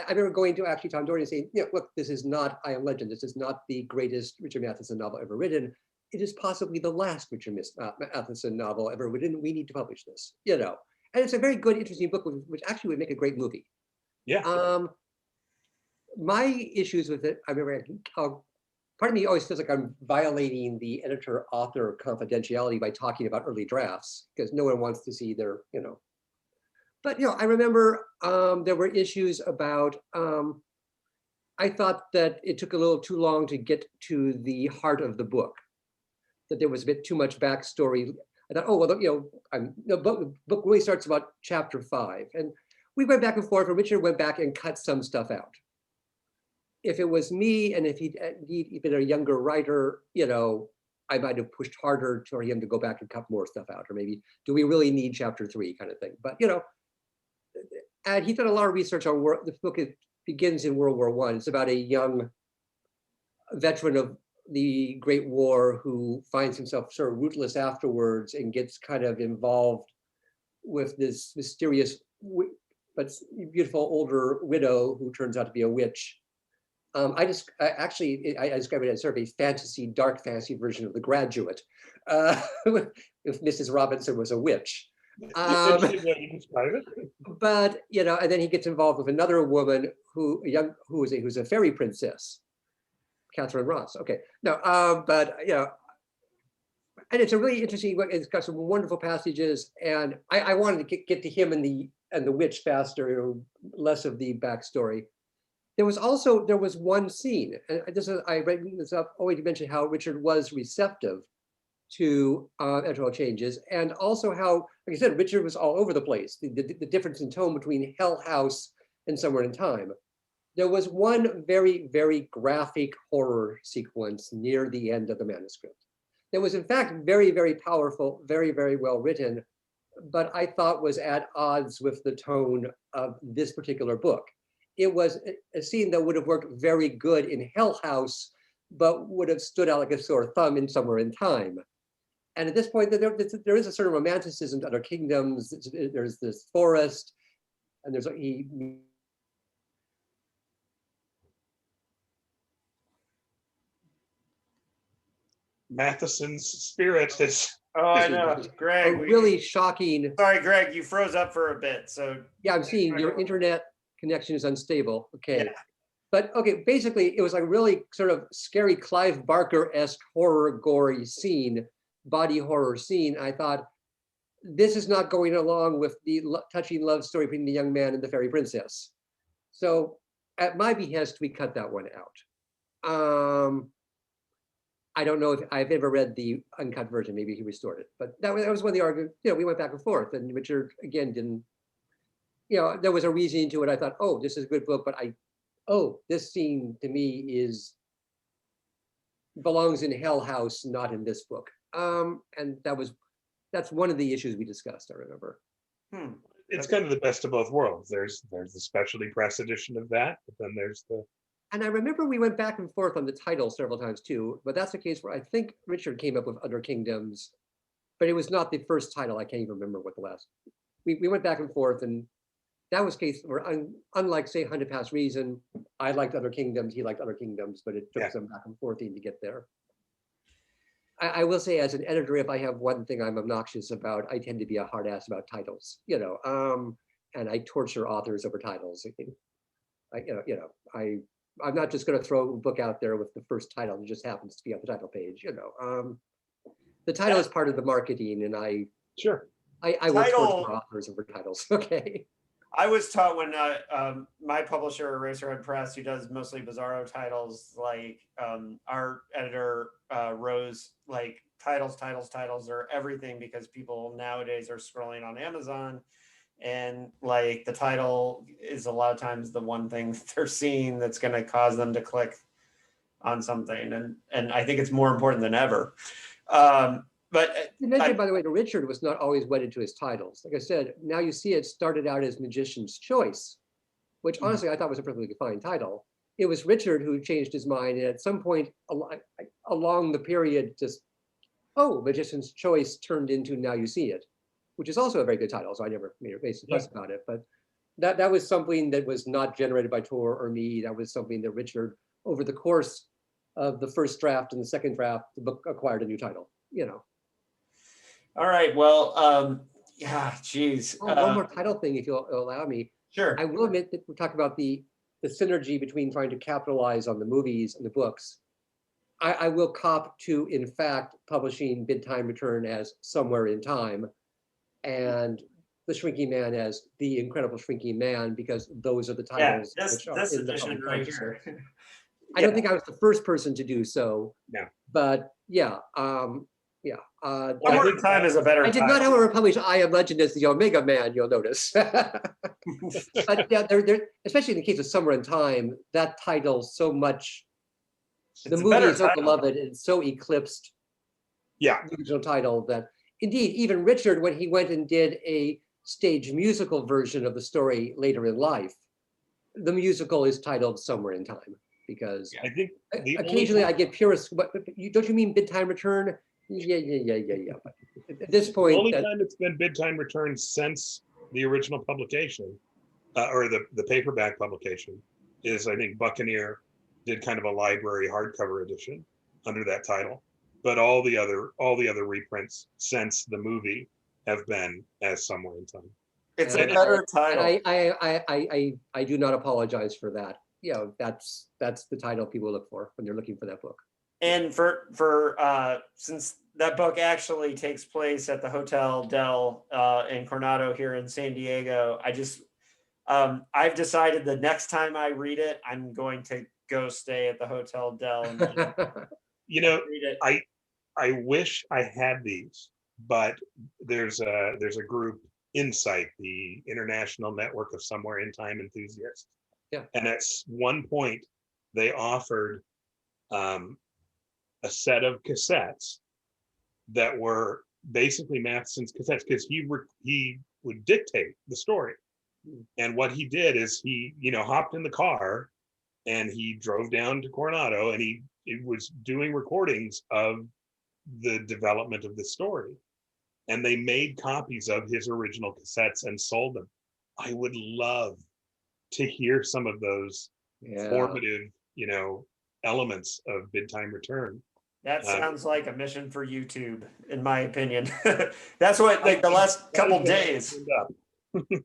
remember going to actually Tom Doherty and saying, look, this is not I Am Legend. This is not the greatest Richard Matheson novel ever written. It is possibly the last Richard Matheson novel ever written. We need to publish this, And it's a very good, interesting book, which actually would make a great movie. Yeah. My issues with it, I remember, part of me always feels like I'm violating the editor-author confidentiality by talking about early drafts because no one wants to see their, But I remember there were issues about I thought that it took a little too long to get to the heart of the book, that there was a bit too much backstory. I thought, oh, well, the book really starts about chapter 5. And we went back and forth, and Richard went back and cut some stuff out. If it was me, and if he'd been a younger writer, I might have pushed harder for him to go back and cut more stuff out, or maybe, do we really need chapter 3 kind of thing? But, and he did a lot of research on the book. It begins in World War I. It's about a young veteran of the Great War who finds himself sort of rootless afterwards and gets kind of involved with this mysterious but beautiful older widow who turns out to be a witch. I describe it as sort of a fantasy, dark fantasy version of The Graduate, if Mrs. Robinson was a witch. But and then he gets involved with another woman who's a fairy princess, Catherine Ross. Okay, no, but and it's a really interesting. It's got some wonderful passages, and I wanted to get to him and the witch faster, less of the backstory. There was one scene, and I read this up only to mention how Richard was receptive to editorial changes, and also how, like I said, Richard was all over the place. The difference in tone between Hellhouse and Somewhere in Time. There was one very, very graphic horror sequence near the end of the manuscript. That was in fact very, very powerful, very, very well written, but I thought was at odds with the tone of this particular book. It was a scene that would have worked very good in Hellhouse, but would have stood out like a sore thumb in Somewhere in Time. And at this point, there is a sort of romanticism to Other Kingdoms. There's this forest, and there's Matheson's spirit is. Oh, I know, Greg. A really shocking. Sorry, Greg, you froze up for a bit. So yeah, I'm seeing your internet connection is unstable. Okay. Yeah. But okay, basically, it was like a really sort of scary Clive Barker-esque horror, gory scene, body horror scene. I thought, this is not going along with the touching love story between the young man and the fairy princess. So at my behest, we cut that one out. I don't know if I've ever read the uncut version. Maybe he restored it, but that was one of the arguments. We went back and forth, and Richard again didn't. There was a reason to it. I thought, oh, this is a good book, but this scene to me belongs in Hellhouse, not in this book. And that's one of the issues we discussed, I remember. It's kind of the best of both worlds. There's the specialty press edition of that, but then there's the. And I remember we went back and forth on the title several times too, but that's the case where I think Richard came up with Other Kingdoms, but it was not the first title. I can't even remember what the last. We went back and forth, and that was the case where, unlike say 100 Past Reason, I liked Other Kingdoms, he liked Other Kingdoms, but it took some back and forthing to get there. I will say, as an editor, if I have one thing I'm obnoxious about, I tend to be a hard ass about titles, and I torture authors over titles. I'm not just going to throw a book out there with the first title that just happens to be on the title page. The title is part of the marketing, and I will torture authors over titles. Okay. I was taught when my publisher, Eraserhead Press, who does mostly Bizarro titles, like our editor, Rose, like titles are everything, because people nowadays are scrolling on Amazon, and like the title is a lot of times the one thing they're seeing that's going to cause them to click on something, and I think it's more important than ever. But you mentioned, by the way, that Richard was not always wedded to his titles. Like I said, Now You See It started out as Magician's Choice, which honestly I thought was a perfectly fine title. It was Richard who changed his mind, and at some point along the period, Magician's Choice turned into Now You See It, which is also a very good title. So I never made a basic fuss about it, but that was something that was not generated by Tor or me. That was something that Richard, over the course of the first draft and the second draft, the book acquired a new title. All right. Well, geez. One more title thing, if you'll allow me. Sure. I will admit that we talk about the synergy between trying to capitalize on the movies and the books. I will cop to, in fact, publishing Bid Time Return as Somewhere in Time, and the Shrinking Man as the Incredible Shrinking Man, because those are the Yeah, titles which are this in the edition public right consciousness. here. I don't think I was the first person to do so. No. But yeah, Well, I Somewhere think in Time is a better I did not, title. however, publish I Am Legend as the Omega Man, you'll notice. But yeah, especially in the case of Somewhere in Time, that title so much, the It's a movie better is so title. beloved and so eclipsed Yeah. the original title that indeed, even Richard, when he went and did a stage musical version of the story later in life, the musical is titled Somewhere in Time, because I think the occasionally I only, get purists, but don't you mean Bid Time Return? Yeah. But at this the point, only time it's been bid time return since the original publication, or the paperback publication, is I think Buccaneer did kind of a library hardcover edition under that title. But all the other reprints since the movie have been as Somewhere in Time. It's a And better title. I do not apologize for that. You know, that's the title people look for when they're looking for that book. And for since that book actually takes place at the Hotel Del in Coronado here in San Diego, I've decided the next time I read it, I'm going to go stay at the Hotel Del and You know, read it. I wish I had these, but there's a group, Insight, the International Network of Somewhere in Time Enthusiasts. Yeah. And at one point, they offered a set of cassettes that were basically Matheson's cassettes, because he would dictate the story. And what he did is he, hopped in the car and he drove down to Coronado, and he was doing recordings of the development of the story. And they made copies of his original cassettes and sold them. I would love to hear some of those formative, elements of Bid Time Return. That sounds like a mission for YouTube, in my opinion. That's what, like, the last couple days.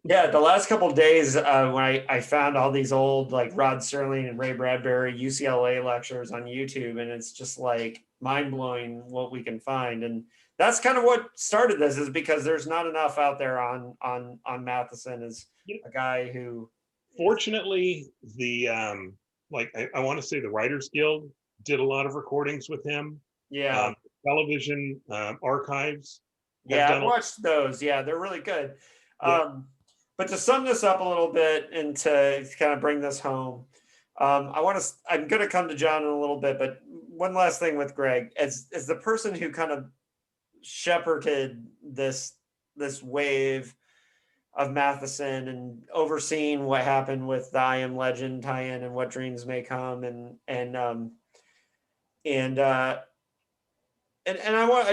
Yeah, the last couple days when I found all these old, like, Rod Serling and Ray Bradbury UCLA lectures on YouTube, and it's just like mind-blowing what we can find. And that's kind of what started this, is because there's not enough out there on Matheson as a guy who. Fortunately, the I want to say the Writers Guild did a lot of recordings with him. Yeah. Television archives. Yeah, I've watched those. Yeah, they're really good. Yeah. But to sum this up a little bit and to kind of bring this home, I'm going to come to John in a little bit, but one last thing with Greg, as the person who kind of shepherded this wave of Matheson and overseeing what happened with the I Am Legend tie-in and What Dreams May Come, and I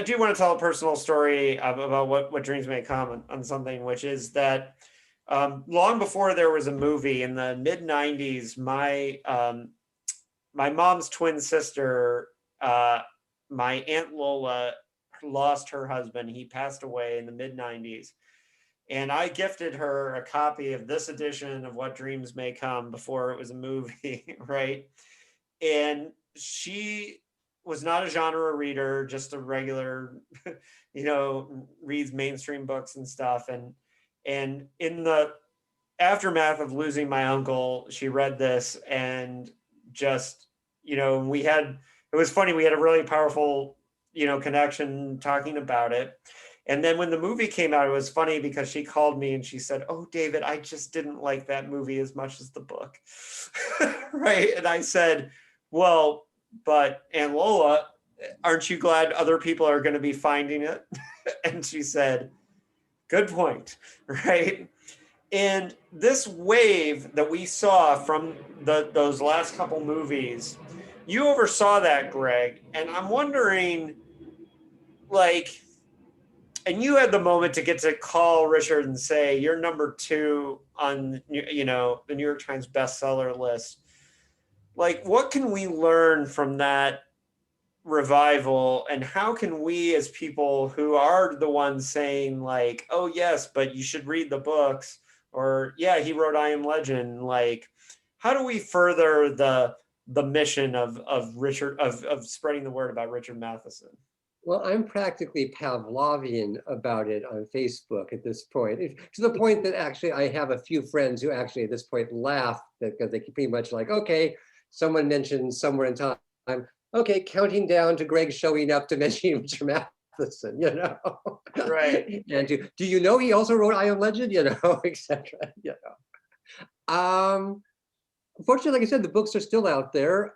do want to tell a personal story about what Dreams May Come on something, which is that long before there was a movie in the mid 90s, my mom's twin sister, my Aunt Lola, lost her husband. He passed away in the mid 90s. And I gifted her a copy of this edition of What Dreams May Come before it was a movie, right? And she was not a genre reader, just a regular, reads mainstream books and stuff. And in the aftermath of losing my uncle, she read this and just, it was funny. We had a really powerful, connection talking about it. And then when the movie came out, it was funny because she called me and she said, "Oh, David, I just didn't like that movie as much as the book." Right. And I said, "Well, but Aunt Lola, aren't you glad other people are going to be finding it?" And she said, "Good point." Right. And this wave that we saw from those last couple movies, you oversaw that, Greg. And I'm wondering, like, and you had the moment to get to call Richard and say, "You're number 2 on, the New York Times bestseller list." Like, what can we learn from that revival, and how can we, as people who are the ones saying, like, "Oh yes, but you should read the books," or "Yeah, he wrote I Am Legend," like, how do we further the mission of Richard, of spreading the word about Richard Matheson? Well, I'm practically Pavlovian about it on Facebook at this point, to the point that actually I have a few friends who actually at this point laugh because they pretty much like, okay, someone mentioned somewhere in time, okay, counting down to Greg showing up to mention Richard Matheson, you know? Right. And do you know he also wrote I Am Legend, you know, etc. You know? Unfortunately, like I said, the books are still out there.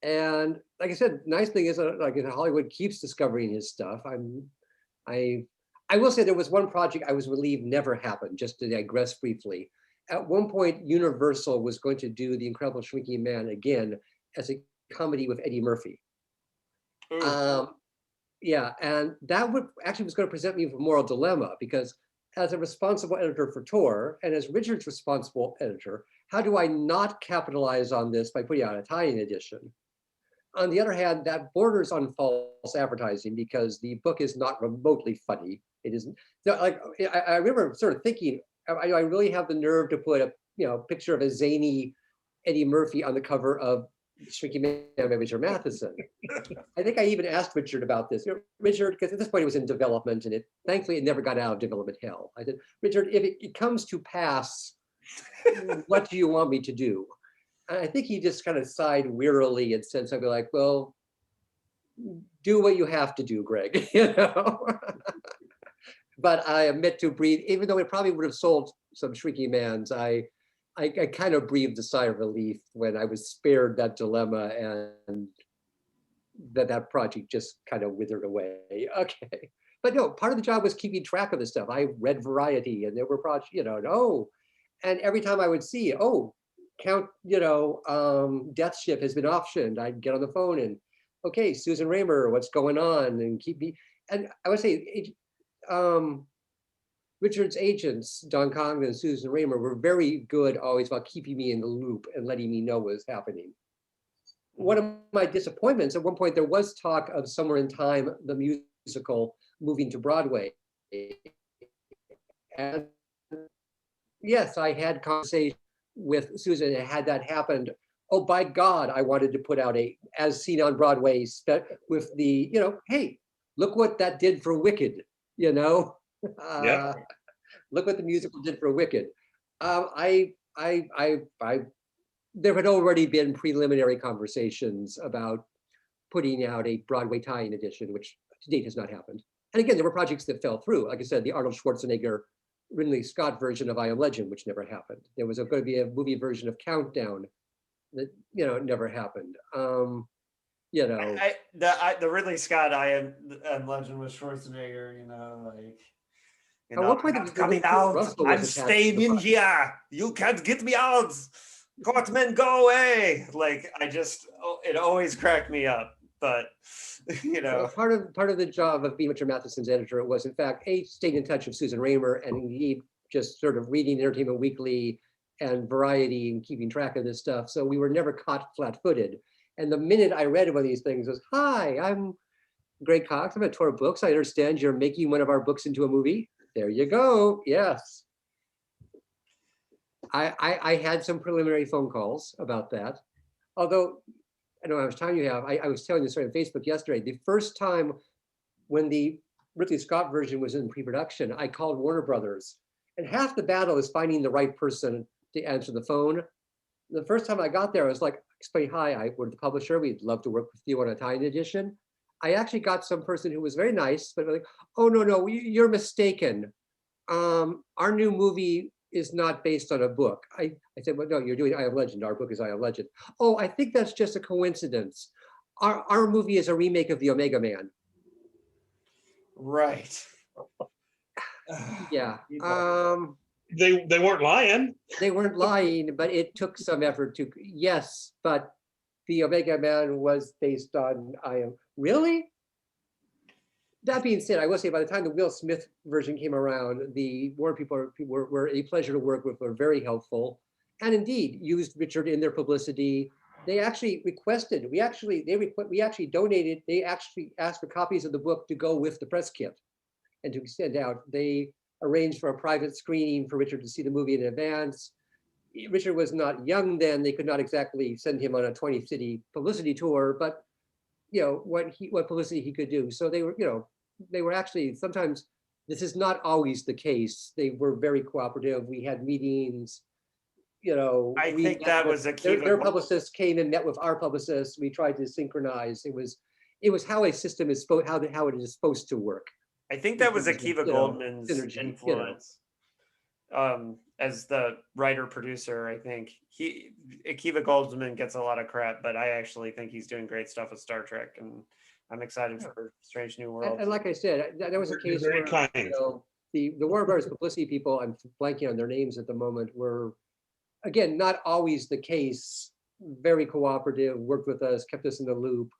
And like I said, nice thing is like Hollywood keeps discovering his stuff. I will say there was one project I was relieved never happened, just to digress briefly. At one point, Universal was going to do The Incredible Shrinking Man again as a comedy with Eddie Murphy. Yeah, and that would actually was going to present me with a moral dilemma, because as a responsible editor for Tor and as Richard's responsible editor, how do I not capitalize on this by putting out a tie-in edition? On the other hand, that borders on false advertising because the book is not remotely funny. It isn't. Like I remember sort of thinking, I really have the nerve to put a picture of a zany Eddie Murphy on the cover of Shrinking Man by Richard Matheson. I think I even asked Richard about this. Richard, because at this point it was in development, and thankfully it never got out of development hell. I said, Richard, if it comes to pass, what do you want me to do? And I think he just kind of sighed wearily and said something like, well, do what you have to do, Greg, you know? But I admit to breathe, even though it probably would have sold some Shrinking Mans, I kind of breathed a sigh of relief when I was spared that dilemma and that project just kind of withered away. Okay. But no, part of the job was keeping track of this stuff. I read Variety and there were projects, and every time I would see, Death Ship has been optioned, I'd get on the phone and, okay, Susan Raymer, what's going on? And keep me, and I would say, Richard's agents, Don Congdon and Susan Raymer, were very good always about keeping me in the loop and letting me know what was happening. One of my disappointments, at one point there was talk of Somewhere in Time, the musical, moving to Broadway. And yes, I had conversation with Susan, and had that happened, oh, by God, I wanted to put out a As Seen on Broadway with the, hey, look what that did for Wicked, Look what the musical did for Wicked. There had already been preliminary conversations about putting out a Broadway tie-in edition, which to date has not happened. And again, there were projects that fell through. Like I said, the Arnold Schwarzenegger, Ridley Scott version of I Am Legend, which never happened. There was going to be a movie version of Countdown that, never happened. The Ridley Scott I Am Legend with Schwarzenegger, At one point, I'm coming out. I'm staying in here. You can't get me out. Courtmen, go away. It always cracked me up. But So part of the job of being Richard Matheson's editor was, in fact, staying in touch with Susan Raymer, and indeed just sort of reading Entertainment Weekly and Variety and keeping track of this stuff. So we were never caught flat-footed. And the minute I read one of these things was, hi, I'm Greg Cox. I'm at Tor Books. I understand you're making one of our books into a movie. There you go. Yes. I had some preliminary phone calls about that. Although, I don't know how much time you have. I was telling this on Facebook yesterday. The first time when the Ridley Scott version was in pre-production, I called Warner Brothers. And half the battle is finding the right person to answer the phone. The first time I got there, I was like, explain, hi, we're the publisher. We'd love to work with you on a tie-in edition. I actually got some person who was very nice, but like, oh, no, you're mistaken. Our new movie is not based on a book. I said, well, no, you're doing I Am Legend. Our book is I Am Legend. Oh, I think that's just a coincidence. Our movie is a remake of The Omega Man. right. Yeah. They weren't lying. They weren't lying, but it took some effort to, yes, but The Omega Man was based on I Am. Really? That being said, I will say by the time the Will Smith version came around, the Warner people were a pleasure to work with, were very helpful, and indeed used Richard in their publicity. They actually requested, we actually donated, they actually asked for copies of the book to go with the press kit and to send out. They arranged for a private screening for Richard to see the movie in advance. Richard was not young then. They could not exactly send him on a 20-city publicity tour, but what publicity he could do. So they were actually, sometimes, this is not always the case. They were very cooperative. We had meetings, I think that was a key. Their publicists came and met with our publicists. We tried to synchronize. It was how a system is supposed, how it is supposed to work. I think that was Akiva Goldman's synergy, influence. As the writer producer, I think Akiva Goldsman gets a lot of crap, but I actually think he's doing great stuff with Star Trek, and I'm excited for Strange New Worlds. And like I said, there was a case where the Warner Brothers publicity people, I'm blanking on their names at the moment, were, again, not always the case. Very cooperative, worked with us, kept us in the loop.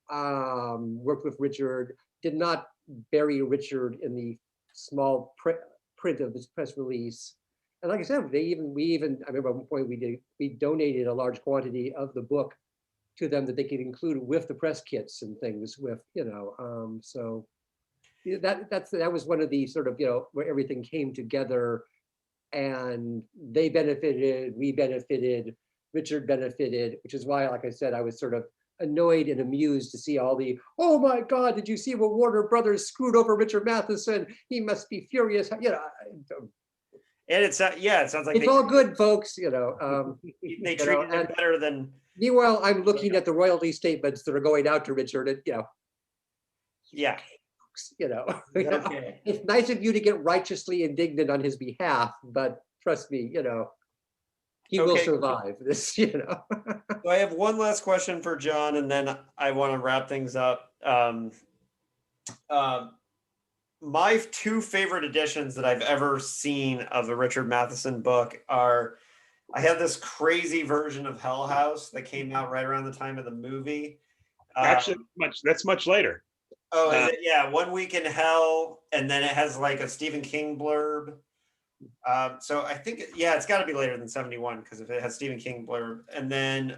Worked with Richard. Did not bury Richard in the small print of this press release. And like I said, I remember at one point we donated a large quantity of the book to them that they could include with the press kits and things with, so that was one of the sort of, where everything came together, and they benefited, we benefited, Richard benefited, which is why, like I said, I was sort of annoyed and amused to see all the, oh my God, did you see what Warner Brothers screwed over Richard Matheson? He must be furious. And it sounds like it's all good, folks. They treated him better than. Meanwhile, I'm looking at the royalty statements that are going out to Richard, and yeah, okay. It's nice of you to get righteously indignant on his behalf, but trust me, he will survive this, So I have one last question for John, and then I want to wrap things up. My two favorite editions that I've ever seen of a Richard Matheson book are, I have this crazy version of Hellhouse that came out right around the time of the movie. Actually, that's much later. Oh, is it? Yeah, 1 Week in Hell, and then it has like a Stephen King blurb. So I think, it's got to be later than 71, because if it has Stephen King blurb, and then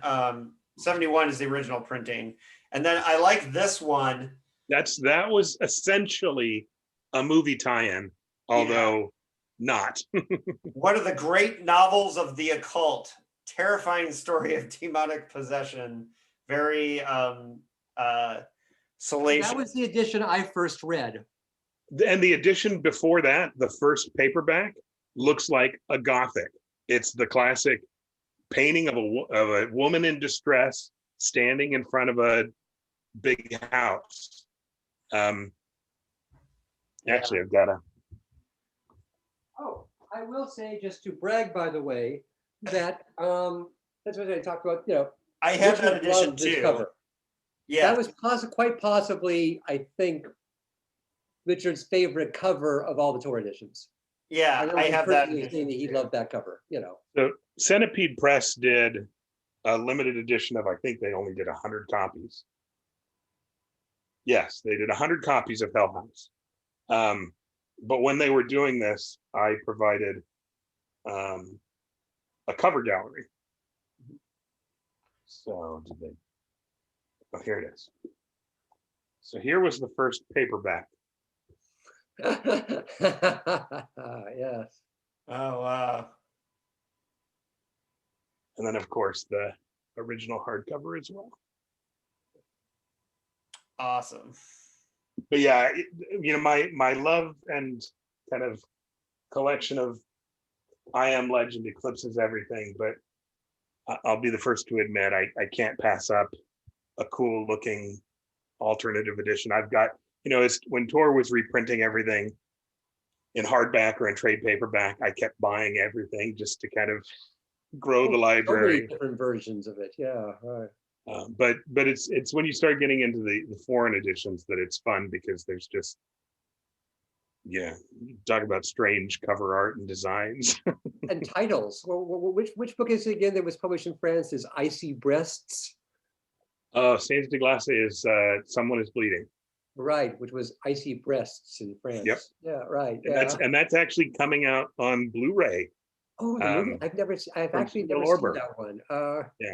71 is the original printing, and then I like this one. That was essentially a movie tie-in, although not. One of the great novels of the occult, terrifying story of demonic possession, very salacious. That was the edition I first read. And the edition before that, the first paperback, looks like a Gothic. It's the classic painting of a woman in distress standing in front of a big house. Actually, I've got a. Oh, I will say, just to brag, by the way, that that's what I talked about. I have that edition too. Cover. Yeah, that was quite possibly, I think, Richard's favorite cover of all the tour editions. Yeah, I have that. He loved that cover. So Centipede Press did a limited edition of, I think they only did 100 copies. Yes, they did 100 copies of Hellhouse. But when they were doing this, I provided a cover gallery. So did they? Oh, here it is. So here was the first paperback. Yes. Oh, wow. And then, of course, the original hardcover as well. Awesome. But yeah, my love and kind of collection of I Am Legend eclipses everything, but I'll be the first to admit I can't pass up a cool looking alternative edition. I've got, when Tor was reprinting everything in hardback or in trade paperback, I kept buying everything just to kind of grow the library. So many different versions of it. Yeah, right. But it's when you start getting into the foreign editions that it's fun, because there's just, talk about strange cover art and designs. And titles. Well, which book is it again that was published in France? Is Icy Breasts? Saints de Glace is Someone is Bleeding. Right, which was Icy Breasts in France. Yep. Yeah, right. And that's actually coming out on Blu-ray. Oh, I've actually never seen that one. Yeah.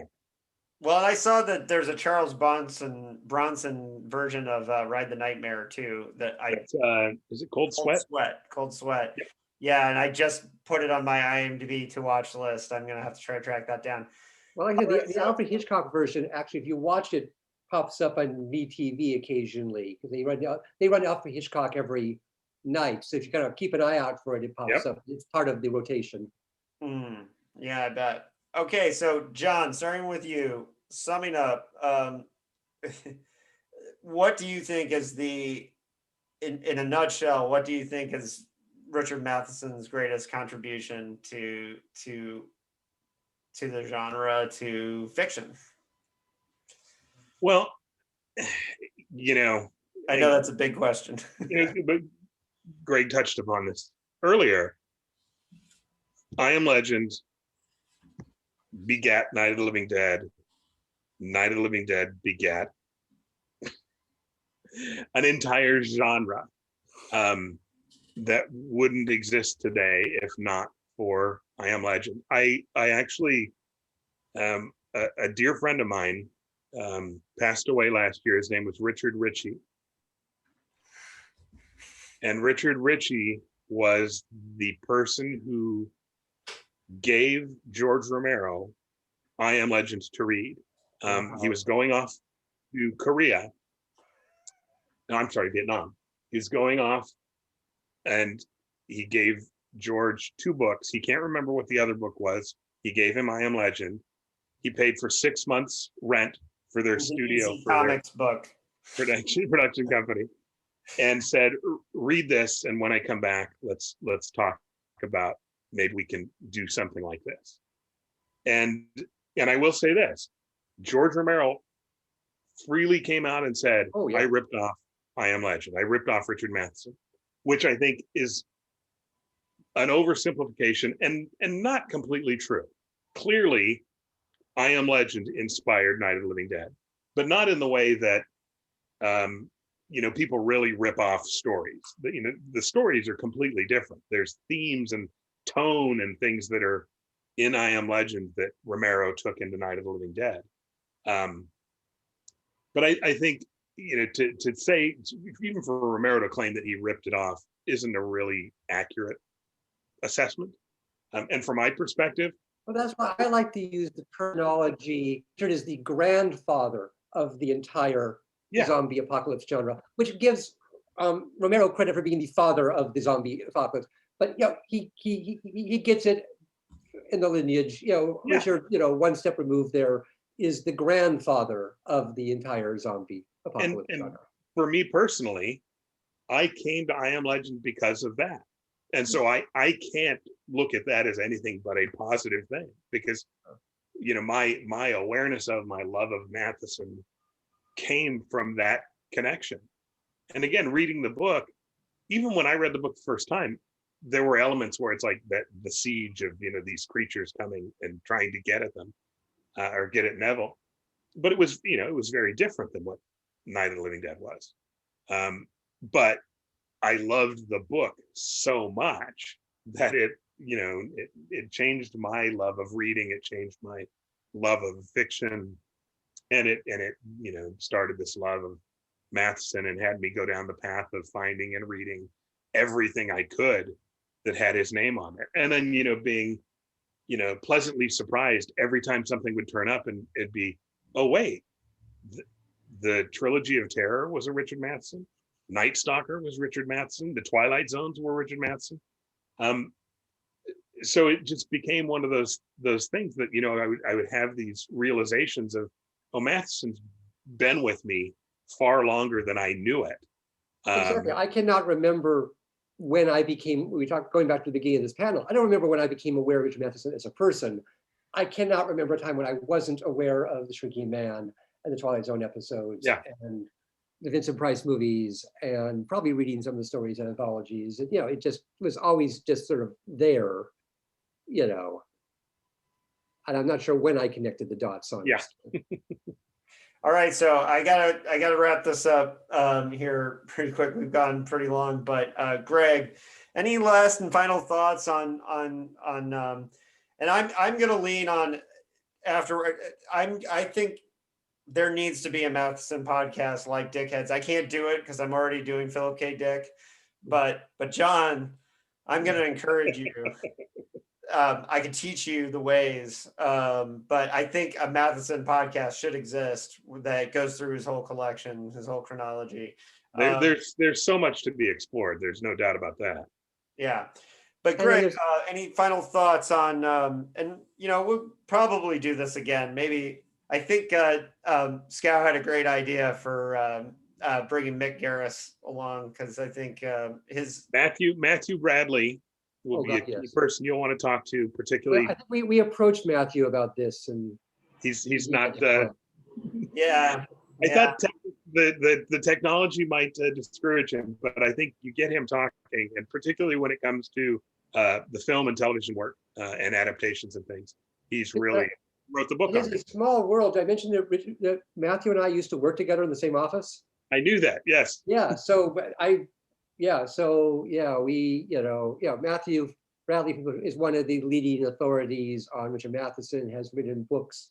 Well, I saw that there's a Charles Bronson version of Ride the Nightmare too. Is it Cold Sweat? Cold Sweat. Yep. Yeah, and I just put it on my IMDb to watch list. I'm gonna have to try to track that down. Well, like I said, All right, the so- Alfred Hitchcock version, actually, if you watch it, pops up on MeTV occasionally because they run Alfred Hitchcock every night. So if you kind of keep an eye out for it, it pops Yep. up. It's part of the rotation. Yeah, I bet. Okay, so John, starting with you, summing up, what do you think is in a nutshell, what do you think is Richard Matheson's greatest contribution to the genre, to fiction? Well, you know, I know that's a big question. but Greg touched upon this earlier. I Am Legend begat Night of the Living Dead. Night of the Living Dead begat an entire genre that wouldn't exist today if not for I Am Legend. I actually, a dear friend of mine passed away last year. His name was Richard Ritchie. And Richard Ritchie was the person who gave George Romero I Am Legend to read. He was going off to Korea. No, I'm sorry, Vietnam. He was going off and he gave George 2 books. He can't remember what the other book was. He gave him I Am Legend. He paid for 6 months rent for their studio, for comics book production company, and said, read this, and when I come back, let's talk about maybe we can do something like this. And I will say this, George Romero freely came out and said, Oh, yeah. I ripped off I Am Legend. I ripped off Richard Matheson, which I think is an oversimplification and not completely true. Clearly, I Am Legend inspired Night of the Living Dead, but not in the way that people really rip off stories. The stories are completely different. There's themes and tone and things that are in I Am Legend that Romero took into Night of the Living Dead. But I think, to say, even for Romero to claim that he ripped it off isn't a really accurate assessment. And from my perspective, Well, that's why I like to use the terminology. Richard is the grandfather of the entire zombie apocalypse genre, which gives Romero credit for being the father of the zombie apocalypse. But he gets it in the lineage. Richard, one step removed there, is the grandfather of the entire zombie apocalypse genre. For me personally, I came to I Am Legend because of that. And so I can't look at that as anything but a positive thing, because my awareness of, my love of Matheson came from that connection. And again, reading the book, even when I read the book the first time, there were elements where it's like that, the siege of these creatures coming and trying to get at them, or get at Neville. But it was it was very different than what Night of the Living Dead was. But I loved the book so much that it changed my love of reading. It changed my love of fiction, and it started this love of Matheson and had me go down the path of finding and reading everything I could that had his name on it. And then being pleasantly surprised every time something would turn up and it'd be, oh wait, the Trilogy of Terror was a Richard Matheson. Night Stalker was Richard Matheson. The Twilight Zones were Richard Matheson. So it just became one of those things that I would have these realizations of, oh, Matheson's been with me far longer than I knew it. Exactly. I cannot remember when I became. Going back to the beginning of this panel. I don't remember when I became aware of Richard Matheson as a person. I cannot remember a time when I wasn't aware of The Shrinking Man and the Twilight Zone episodes, and the Vincent Price movies, and probably reading some of the stories and anthologies. It just was always just sort of there, and I'm not sure when I connected the dots on this. All right, so I gotta wrap this up here pretty quick. We've gone pretty long, but Greg, any last and final thoughts on and I'm gonna lean on after. I think there needs to be a Matheson podcast like Dickheads. I can't do it because I'm already doing Philip K. Dick, but John, I'm going to encourage you I could teach you the ways, but I think a Matheson podcast should exist that goes through his whole collection, his whole chronology. There's so much to be explored. There's no doubt about that. Yeah. But And then Greg, there's- any final thoughts on, and we'll probably do this again. Maybe, I think Schow had a great idea for bringing Mick Garris along, because I think his... Matthew Bradley will Oh, be a God, key yes. person you'll want to talk to, Well, particularly. I think we approached Matthew about this, and He's he not. had to- Yeah. I thought the technology might discourage him, but I think you get him talking, and particularly when it comes to the film and television work and adaptations and things, he's really wrote the book It on is a it. small world. I mentioned that Matthew and I used to work together in the same office. I knew that. Yes. Yeah, so Matthew Bradley is one of the leading authorities on Richard Matheson, has written books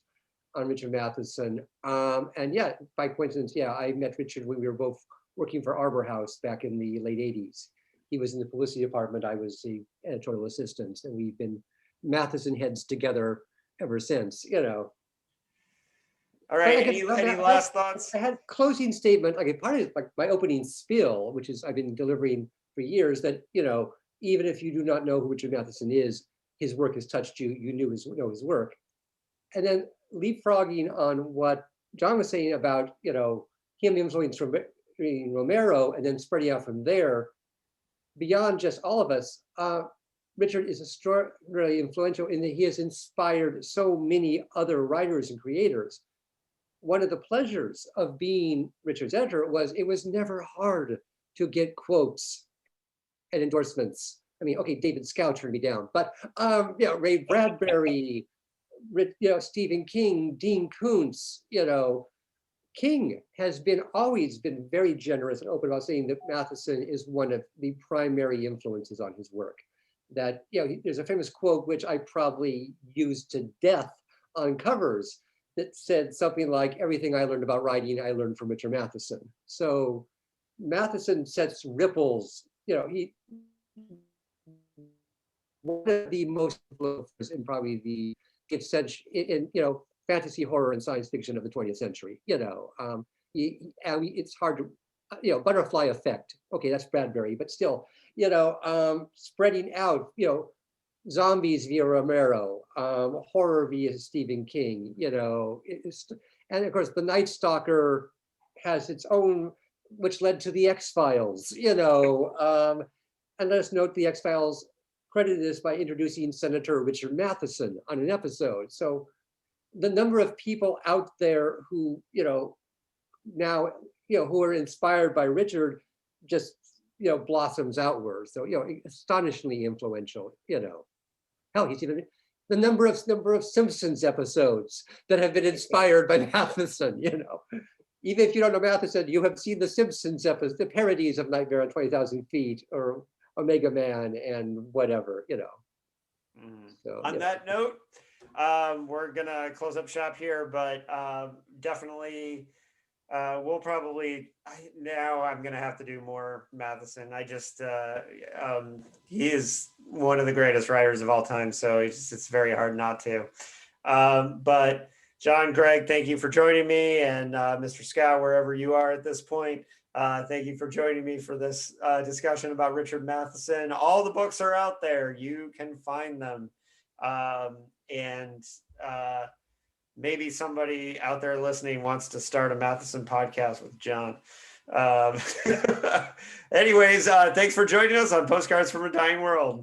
on Richard Matheson. And yeah, by coincidence, I met Richard when we were both working for Arbor House back in the late 80s. He was in the publicity department, I was the editorial assistant, and we've been Matheson heads together ever since, All right. I guess- Any last thoughts? I had closing statement, like a part of like my opening spiel, which is I've been delivering for years, that even if you do not know who Richard Matheson is, his work has touched you. You know his work, and then leapfrogging on what John was saying about him influencing Romero, and then spreading out from there beyond just all of us. Richard is extraordinarily influential in that he has inspired so many other writers and creators. One of the pleasures of being Richard's editor was it was never hard to get quotes and endorsements. I mean, okay, David Schow turned me down, but Ray Bradbury, Stephen King, Dean Koontz, King has always been very generous and open about saying that Matheson is one of the primary influences on his work. That, there's a famous quote, which I probably used to death on covers, that said something like, everything I learned about writing, I learned from Richard Matheson. So Matheson sets ripples, he one of the most influences in probably the in fantasy, horror, and science fiction of the 20th century. It's hard to, butterfly effect. Okay, that's Bradbury, but still, spreading out, zombies via Romero, horror via Stephen King, and of course the Night Stalker has its own, which led to the X-Files, and let us note the X-Files credited this by introducing Senator Richard Matheson on an episode. So the number of people out there who, now, who are inspired by Richard just, blossoms outward. So, astonishingly influential, Hell, he's even the number of Simpsons episodes that have been inspired by Matheson, Even if you don't know Matheson, you have seen the Simpsons episodes, the parodies of Nightmare on 20,000 Feet or Omega Man and whatever, So, On that note, we're gonna close up shop here, but definitely we'll probably now I'm gonna have to do more Matheson. I just he is one of the greatest writers of all time, so it's very hard not to. But John, Greg, thank you for joining me, and Mr. Schow, wherever you are at this point, thank you for joining me for this discussion about Richard Matheson. All the books are out there; you can find them. And maybe somebody out there listening wants to start a Matheson podcast with John. Anyways, thanks for joining us on Postcards from a Dying World.